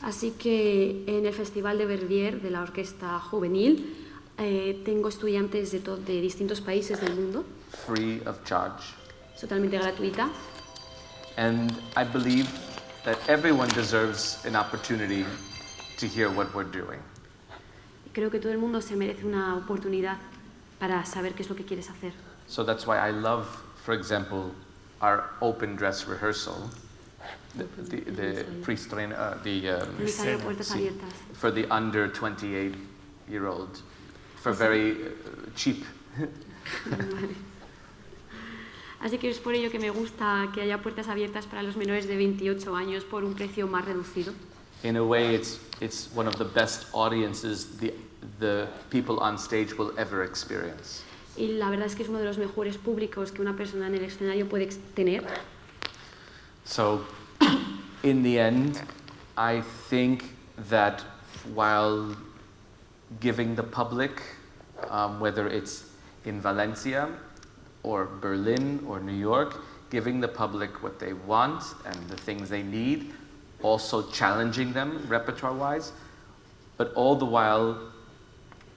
Así que en el Festival de Verbier de la Orquesta Juvenil tengo estudiantes de distintos países del mundo. Free of charge. Totalmente gratuita. And I believe that everyone deserves an opportunity to hear what we're doing. Creo que todo el mundo se merece una oportunidad para saber qué es lo que quieres hacer. So that's why I love, for example, our open dress rehearsal, the pre-estreno, Ensayo puertas abiertas. for the under 28-year-old, for very cheap. Vale. Así que es por ello que me gusta que haya puertas abiertas para los menores de 28 años por un precio más reducido. In a way, it's one of the best audiences the people on stage will ever experience. Y la verdad es que es uno de los mejores públicos que una persona en el escenario puede tener. So, in the end, I think that while giving the public, whether it's in Valencia or Berlin or New York, giving the public what they want and the things they need, also challenging them repertoire-wise, but all the while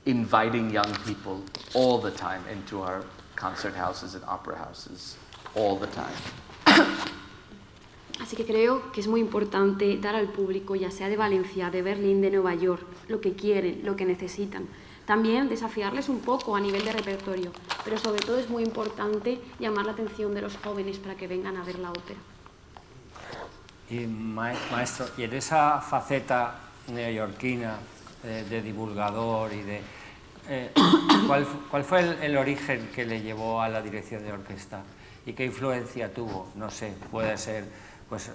inviting young people all the time into our concert houses and opera houses, all the time. Así que creo que es muy importante dar al público, ya sea de Valencia, de Berlín, de Nueva York, lo que quieren, lo que necesitan. También desafiarles un poco a nivel de repertorio, pero sobre todo es muy importante llamar la atención de los jóvenes para que vengan a ver la ópera. Y maestro, y en esa faceta neoyorquina de divulgador y de... ¿cuál fue el origen que le llevó a la dirección de orquesta? ¿Y qué influencia tuvo? No sé, puede ser, pues,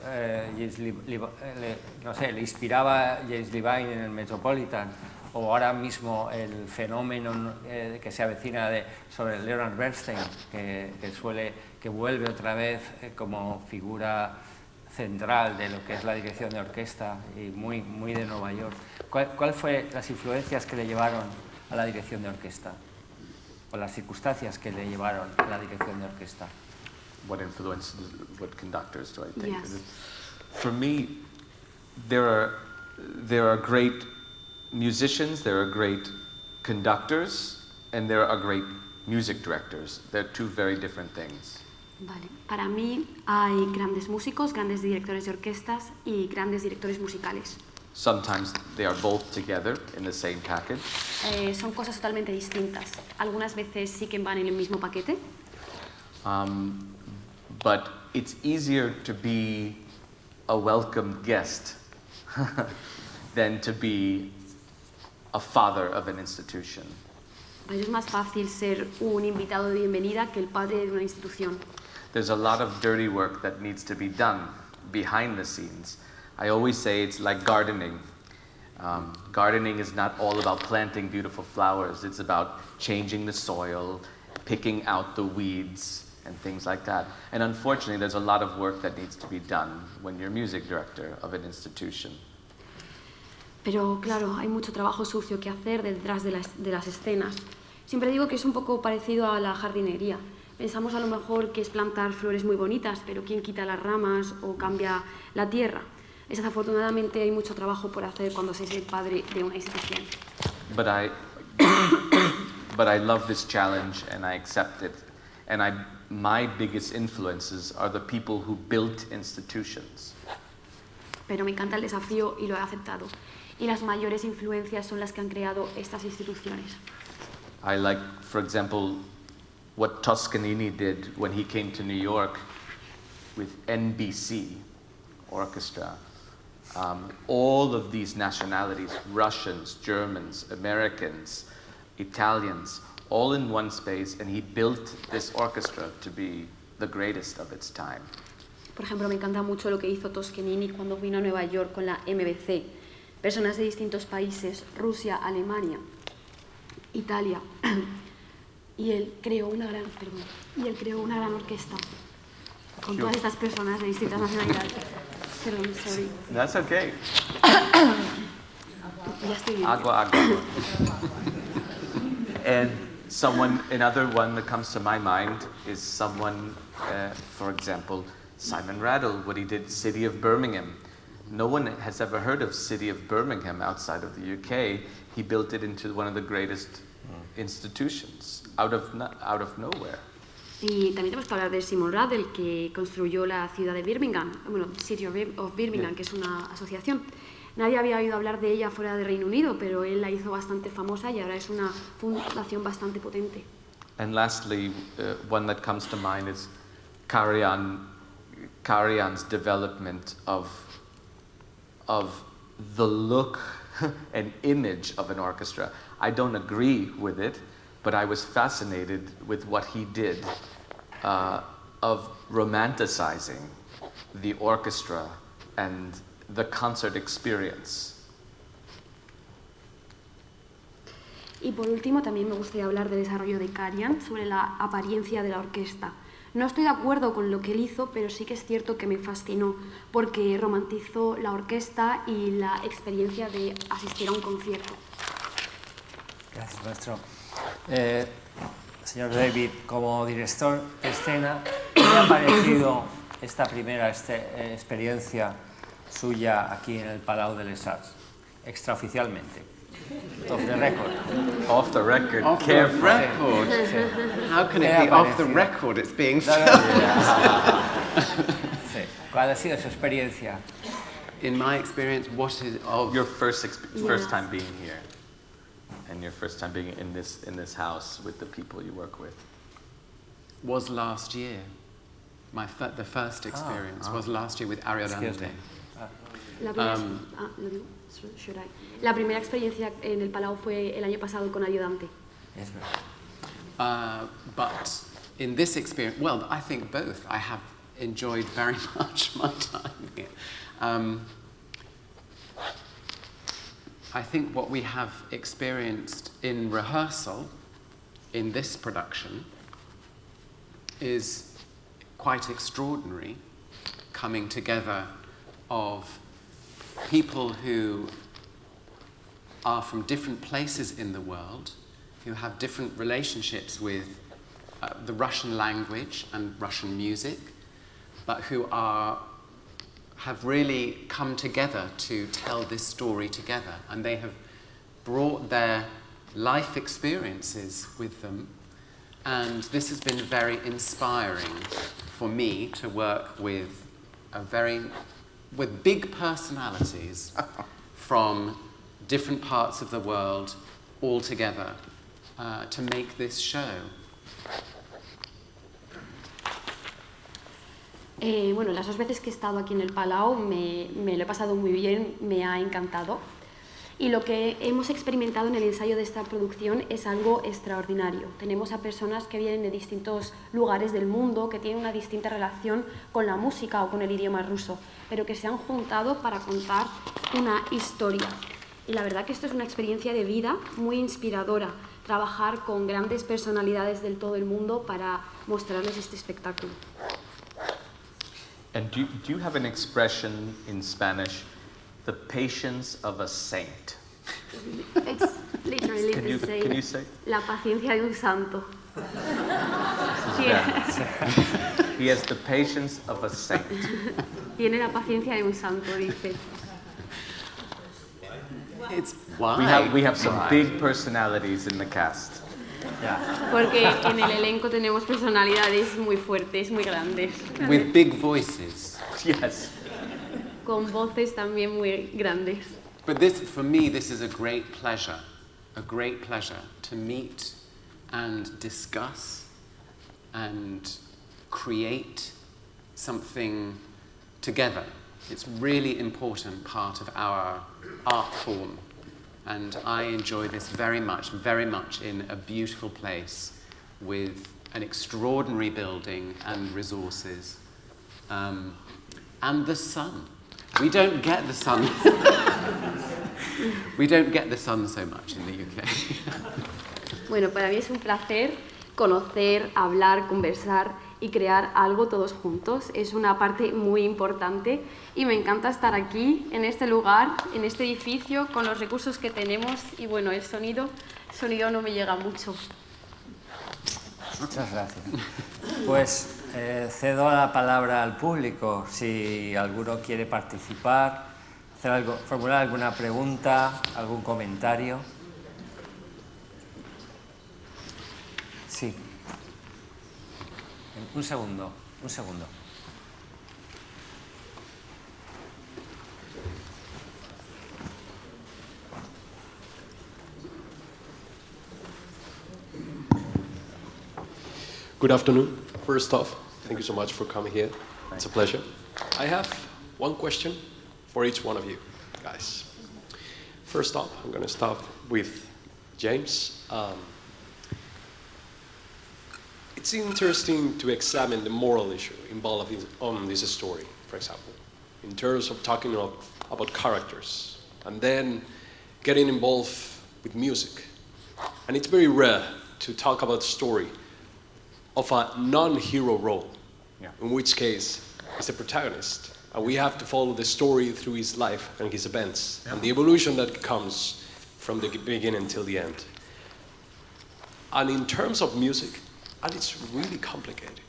no sé, le inspiraba James Levine en el Metropolitan, o ahora mismo el fenómeno que se avecina sobre Leonard Bernstein, que vuelve otra vez como figura central de lo que es la dirección de orquesta y muy de Nueva York. ¿Cuál fue las influencias que le llevaron a la dirección de orquesta? O las circunstancias que le llevaron a la dirección de orquesta. What influences, what conductors do I think? Yes. For me, there are great musicians, there are great conductors, and there are great music directors. They're two very different things. Vale. Para mí hay grandes músicos, grandes directores de orquestas y grandes directores musicales. Sometimes they are both together in the same package. Son cosas totalmente distintas. Algunas veces sí que van en el mismo paquete. But it's easier to be a welcome guest than to be a father of an institution. Es más fácil ser un invitado de bienvenida que el padre de una institución. There's a lot of dirty work that needs to be done behind the scenes. I always say it's like gardening. Gardening is not all about planting beautiful flowers. It's about changing the soil, picking out the weeds, and things like that. And unfortunately, there's a lot of work that needs to be done when you're music director of an institution. Pero claro, hay mucho trabajo sucio que hacer detrás de las escenas. Siempre digo que es un poco parecido a la jardinería. Pensamos a lo mejor que es plantar flores muy bonitas, pero ¿quién quita las ramas o cambia la tierra? Desafortunadamente hay mucho trabajo por hacer cuando se es el padre de una institución. But I love this challenge and I accept it. And my biggest influences are the people who built institutions. Pero me encanta el desafío y lo he aceptado. Y las mayores influencias son las que han creado estas instituciones. I like, for example, what Toscanini did when he came to New York with NBC Orchestra. All of these nationalities, Russians, Germans, Americans, Italians, all in one space, and he built this orchestra to be the greatest of its time. Por ejemplo, me encanta mucho lo que hizo Toscanini cuando vino a Nueva York con la MBC. Personas de distintos países, Rusia, Alemania, Italia, y él creó una gran orquesta con todas estas personas de distintas nacionalidades. Perdón, sorry. That's okay. Ya estoy bien. Agua. And another one that comes to my mind is someone, for example, Simon Rattle, what he did, City of Birmingham. No one has ever heard of City of Birmingham outside of the UK. He built it into one of the greatest institutions out of nowhere. Y también tenemos que hablar de Simon Rattle, que construyó la ciudad de Birmingham, bueno, City of Birmingham, que es una asociación. Nadie había oído hablar de ella fuera de Reino Unido, pero él la hizo bastante famosa y ahora es una fundación bastante potente. And lastly, one that comes to mind is Karajan's development of the look and image of an orchestra. I don't agree with it, but I was fascinated with what he did of romanticizing the orchestra and the concert experience. Y por último, también me gustaría hablar del desarrollo de Karajan sobre la apariencia de la orquesta. No estoy de acuerdo con lo que él hizo, pero sí que es cierto que me fascinó, porque romantizó la orquesta y la experiencia de asistir a un concierto. Gracias, maestro. Señor David, como director de escena, ¿qué le ha parecido esta primera experiencia suya aquí en el Palau de les Arts, extraoficialmente? Off the record. Off the record. Off the record? How can it be off the record? It's being filmed. Sí. ¿Cuál ha sido su experiencia? In my experience, what is your first time being here, and your first time being in this house with the people you work with? Was last year. The first experience was last year with Ariodante. La primera experiencia en el Palau fue el año pasado con Ariodante. Es verdad. But in this experience, well, I think both. I have enjoyed very much my time here. I think what we have experienced in rehearsal in this production is quite extraordinary, coming together of people who are from different places in the world, who have different relationships with the Russian language and Russian music, but who have really come together to tell this story together. And they have brought their life experiences with them. And this has been very inspiring for me to work with with big personalities from different parts of the world all together to make this show. Bueno, las 2 veces que he estado aquí en el Palau me lo he pasado muy bien, me ha encantado. Y lo que hemos experimentado en el ensayo de esta producción es algo extraordinario. Tenemos a personas que vienen de distintos lugares del mundo, que tienen una distinta relación con la música o con el idioma ruso, pero que se han juntado para contar una historia. Y la verdad que esto es una experiencia de vida muy inspiradora, trabajar con grandes personalidades del todo el mundo para mostrarles este espectáculo. And do you have an expression in Spanish, the patience of a saint? It's literally Can you say? La paciencia de un santo. He has the patience of a saint. Tiene la paciencia de un santo, dice. It's why? We have some big personalities in the cast. Yeah. Porque en el elenco tenemos personalidades muy fuertes, muy grandes. With big voices. Yes. Con voces también muy grandes. But for me, this is a great pleasure to meet and discuss and create something together. It's a really important part of our art form. And I enjoy this very much in a beautiful place with an extraordinary building and resources. And the sun. We don't get the sun. We don't get the sun so much in the UK. Bueno, para mí es un placer conocer, hablar, conversar y crear algo todos juntos. Es una parte muy importante y me encanta estar aquí, en este lugar, en este edificio, con los recursos que tenemos y bueno, el sonido no me llega mucho. Muchas gracias. Pues cedo la palabra al público, si alguno quiere participar, formular alguna pregunta, algún comentario. Sí. Un segundo, un segundo. Good afternoon. First off, thank you so much for coming here. It's a pleasure. I have one question for each one of you guys. First off, I'm going to start with James. It's interesting to examine the moral issue involved on this story, for example, in terms of talking about characters and then getting involved with music. And it's very rare to talk about story of a non-hero role, in which case he's the protagonist. And we have to follow the story through his life and his events, and the evolution that comes from the beginning till the end. And in terms of music, and it's really complicated,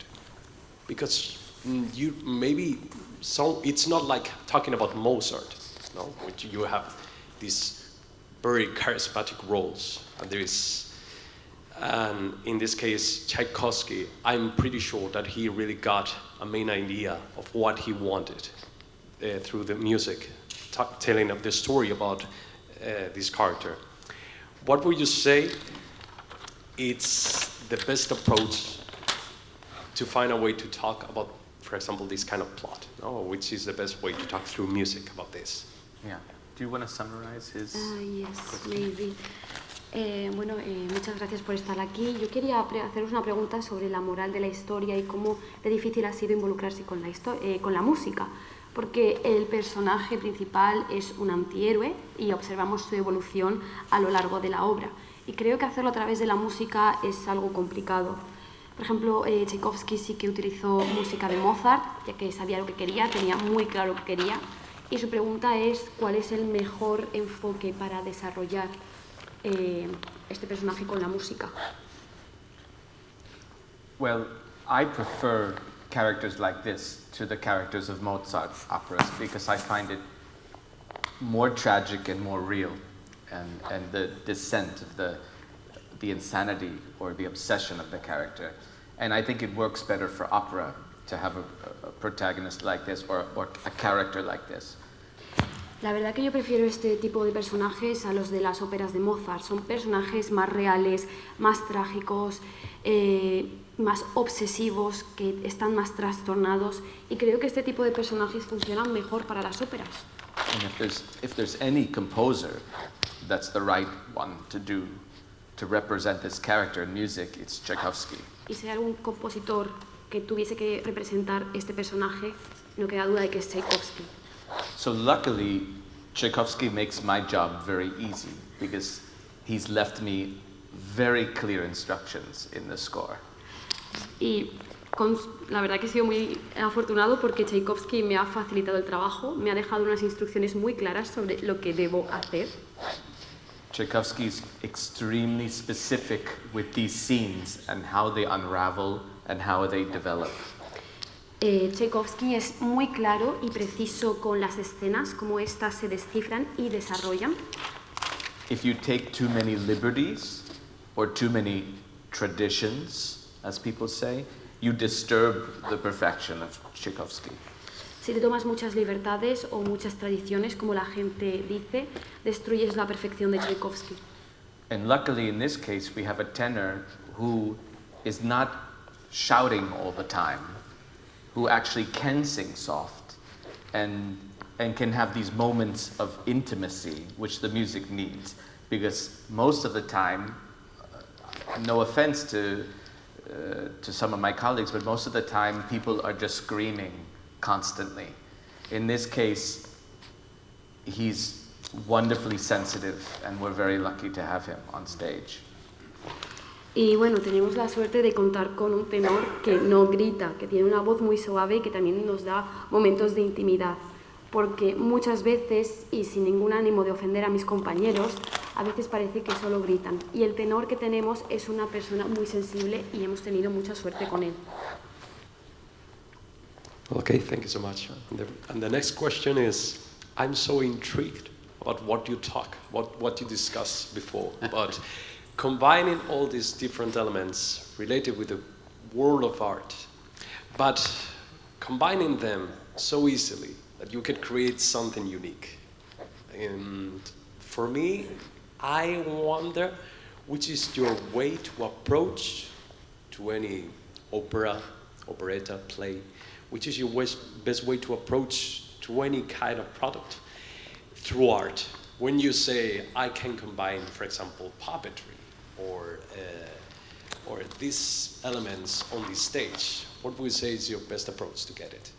because it's not like talking about Mozart, no? Which you have these very charismatic roles, and in this case, Tchaikovsky, I'm pretty sure that he really got a main idea of what he wanted through the music, telling of the story about this character. What would you say it's the best approach to find a way to talk about, for example, this kind of plot? No? Which is the best way to talk through music about this? Yeah. Do you want to summarize his? Yes, maybe. Muchas gracias por estar aquí. Yo quería haceros una pregunta sobre la moral de la historia y cómo de difícil ha sido involucrarse con la música, porque el personaje principal es un antihéroe y observamos su evolución a lo largo de la obra. Y creo que hacerlo a través de la música es algo complicado. Por ejemplo, Tchaikovsky sí que utilizó música de Mozart, ya que sabía lo que quería, tenía muy claro lo que quería. Y su pregunta es, ¿cuál es el mejor enfoque para desarrollar este personaje con la música? Well, I prefer characters like this to the characters of Mozart operas because I find it more tragic and more real, and the descent of the insanity or the obsession of the character. And I think it works better for opera to have a protagonist like this or a character like this. La verdad que yo prefiero este tipo de personajes a los de las óperas de Mozart. Son personajes más reales, más trágicos, más obsesivos, que están más trastornados, y creo que este tipo de personajes funcionan mejor para las óperas. And if there's any composer that's the right one to represent this character in music, it's Tchaikovsky. Y si hay algún compositor que tuviese que representar este personaje, no queda duda de que es Tchaikovsky. So luckily, Tchaikovsky makes my job very easy because he's left me very clear instructions in the score. Y la verdad que he sido muy afortunado porque Tchaikovsky me ha facilitado el trabajo, me ha dejado unas instrucciones muy claras sobre lo que debo hacer. Tchaikovsky is extremely specific with these scenes and how they unravel and how they develop. Tchaikovsky es muy claro y preciso con las escenas, cómo estas se descifran y desarrollan. If you take too many liberties or too many traditions, as people say, you disturb the perfection of Tchaikovsky. Si te tomas muchas libertades o muchas tradiciones, como la gente dice, destruyes la perfección de Tchaikovsky. And luckily in this case we have a tenor who is not shouting all the time, who actually can sing soft and can have these moments of intimacy which the music needs, because most of the time, no offense to some of my colleagues, but most of the time people are just screaming constantly. In this case, he's wonderfully sensitive and we're very lucky to have him on stage. Y bueno, tenemos la suerte de contar con un tenor que no grita, que tiene una voz muy suave y que también nos da momentos de intimidad. Porque muchas veces, y sin ningún ánimo de ofender a mis compañeros, a veces parece que solo gritan. Y el tenor que tenemos es una persona muy sensible y hemos tenido mucha suerte con él. Okay, thank you so much. And the next question is, I'm so intrigued about what you talk, what you discussed before, but combining all these different elements related with the world of art but combining them so easily that you can create something unique. And for me, I wonder which is your way to approach to any opera, operetta, play, which is your best way to approach to any kind of product through art. When you say, I can combine, for example, puppetry or these elements on the stage, what would you say is your best approach to get it?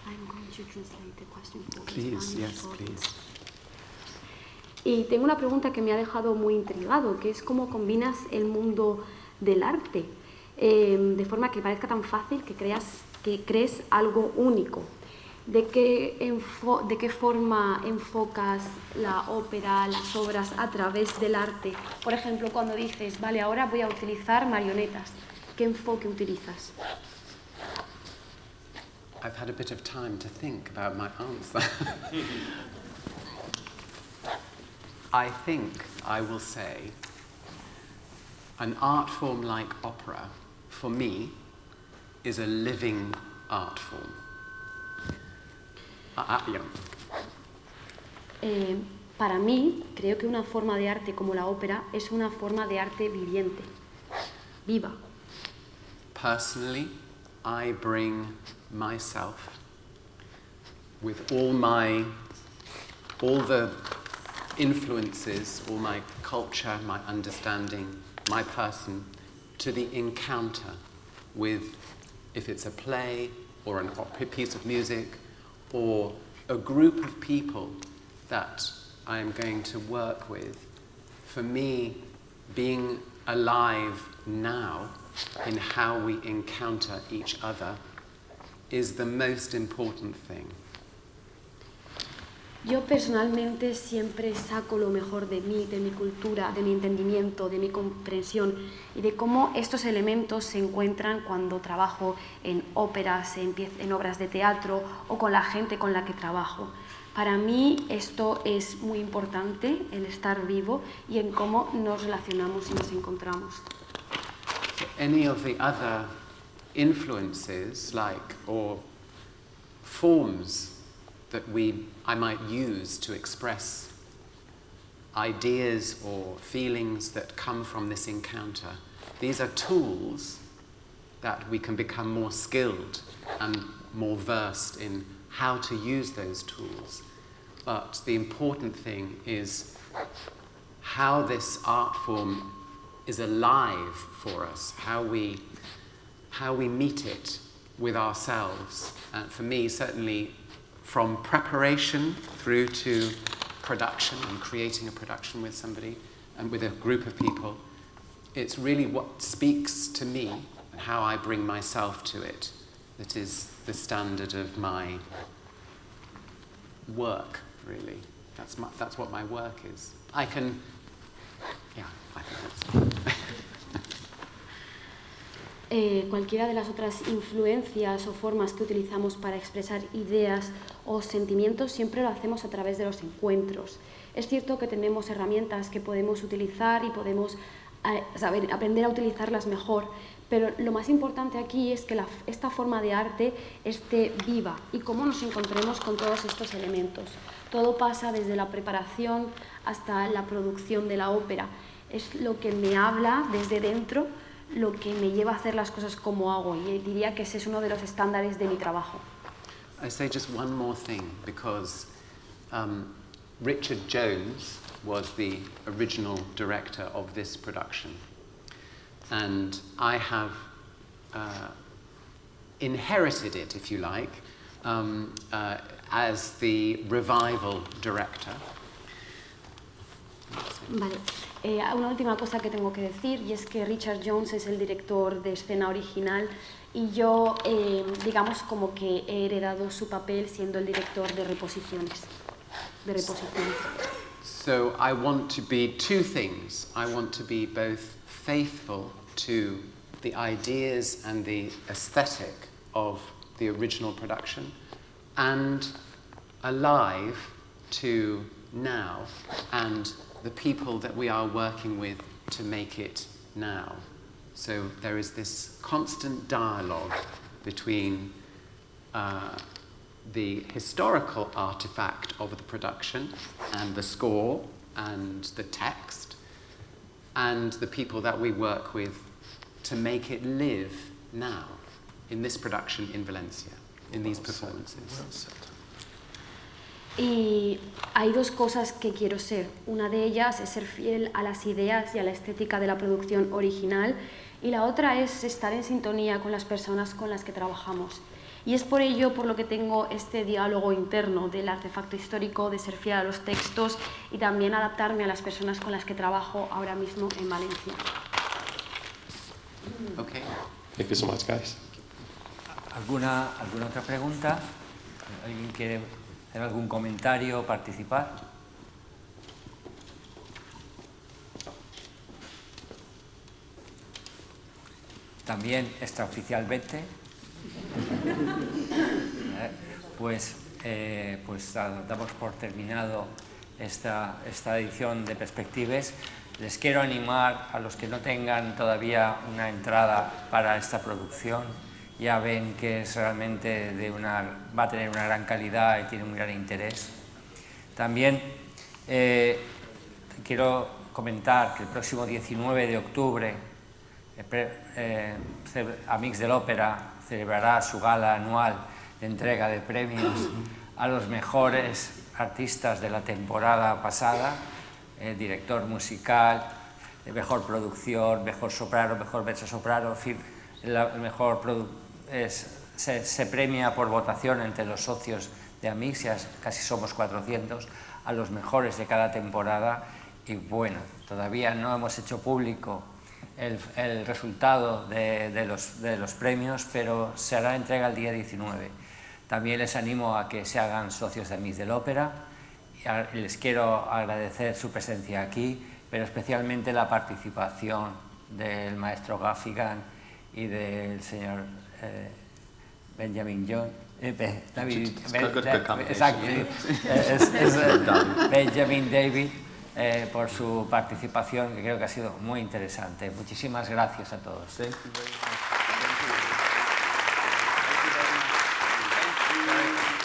I'm going to translate the question for Please, Spanish yes, audience. please. Y tengo una pregunta que me ha dejado muy intrigado, que es cómo combinas el mundo del arte de forma que parezca tan fácil que crees algo único. ¿De qué forma enfocas la ópera, las obras a través del arte? Por ejemplo, cuando dices, vale, ahora voy a utilizar marionetas, ¿qué enfoque utilizas? I've had a bit of time to think about my answer. I think I will say an art form like opera, for me, is a living art form. Para mí, creo que una forma de arte como la ópera es una forma de arte viviente, viva. Personally, I bring myself with all the influences, all my culture, my understanding, my person, to the encounter with, if it's a play or a piece of music or a group of people that I am going to work with. For me, being alive now in how we encounter each other is the most important thing. Yo personalmente siempre saco lo mejor de mí, de mi cultura, de mi entendimiento, de mi comprensión y de cómo estos elementos se encuentran cuando trabajo en óperas, en obras de teatro o con la gente con la que trabajo. Para mí esto es muy importante, el estar vivo y en cómo nos relacionamos y nos encontramos. Any of the other influences, or forms that I might use to express ideas or feelings that come from this encounter, these are tools that we can become more skilled and more versed in how to use those tools. But the important thing is how this art form is alive for us, how we meet it with ourselves. And for me, certainly, from preparation through to production and creating a production with somebody and with a group of people, it's really what speaks to me and how I bring myself to it that is the standard of my work, really. That's what my work is. I think that's Cualquiera de las otras influencias o formas que utilizamos para expresar ideas o sentimientos siempre lo hacemos a través de los encuentros. Es cierto que tenemos herramientas que podemos utilizar y podemos aprender a utilizarlas mejor, pero lo más importante aquí es que esta forma de arte esté viva y cómo nos encontremos con todos estos elementos. Todo pasa desde la preparación hasta la producción de la ópera. Es lo que me habla desde dentro, lo que me lleva a hacer las cosas como hago, y diría que ese es uno de los estándares de mi trabajo. I say just one more thing, because Richard Jones was the original director of this production, and I have inherited it, if you like, as the revival director. Vale. Una última cosa que tengo que decir, y es que Richard Jones es el director de escena original y yo, digamos, como que he heredado su papel siendo el director de reposiciones. So I want to be two things. I want to be both faithful to the ideas and the aesthetic of the original production and alive to now and the people that we are working with to make it now. So there is this constant dialogue between the historical artifact of the production and the score and the text and the people that we work with to make it live now in this production in Valencia, in these performances. Y hay dos cosas que quiero ser. Una de ellas es ser fiel a las ideas y a la estética de la producción original, y la otra es estar en sintonía con las personas con las que trabajamos. Y es por ello por lo que tengo este diálogo interno del artefacto histórico, de ser fiel a los textos y también adaptarme a las personas con las que trabajo ahora mismo en Valencia. Okay. Thank you so much, guys. ¿Alguna otra pregunta? ¿Alguien quiere hacer algún comentario o participar? También extraoficialmente, pues damos por terminado esta edición de Perspectives. Les quiero animar a los que no tengan todavía una entrada para esta producción. Ya ven que es realmente va a tener una gran calidad y tiene un gran interés. También quiero comentar que el próximo 19 de octubre Amics de l'Òpera celebrará su gala anual de entrega de premios a los mejores artistas de la temporada pasada, director musical, mejor producción, mejor soprano, mejor mezzosoprano, en fin, el mejor se premia por votación entre los socios de Amics, ya casi somos 400, a los mejores de cada temporada. Y bueno, todavía no hemos hecho público el resultado de los premios, pero se hará entrega el día 19. También les animo a que se hagan socios de Amics de l'Òpera. Les quiero agradecer su presencia aquí, pero especialmente la participación del maestro Gaffigan y del señor Benjamin John. Benjamin David, por su participación, que creo que ha sido muy interesante. Muchísimas gracias a todos. Thank you very much. Thank you. Thank you very much. Thank you.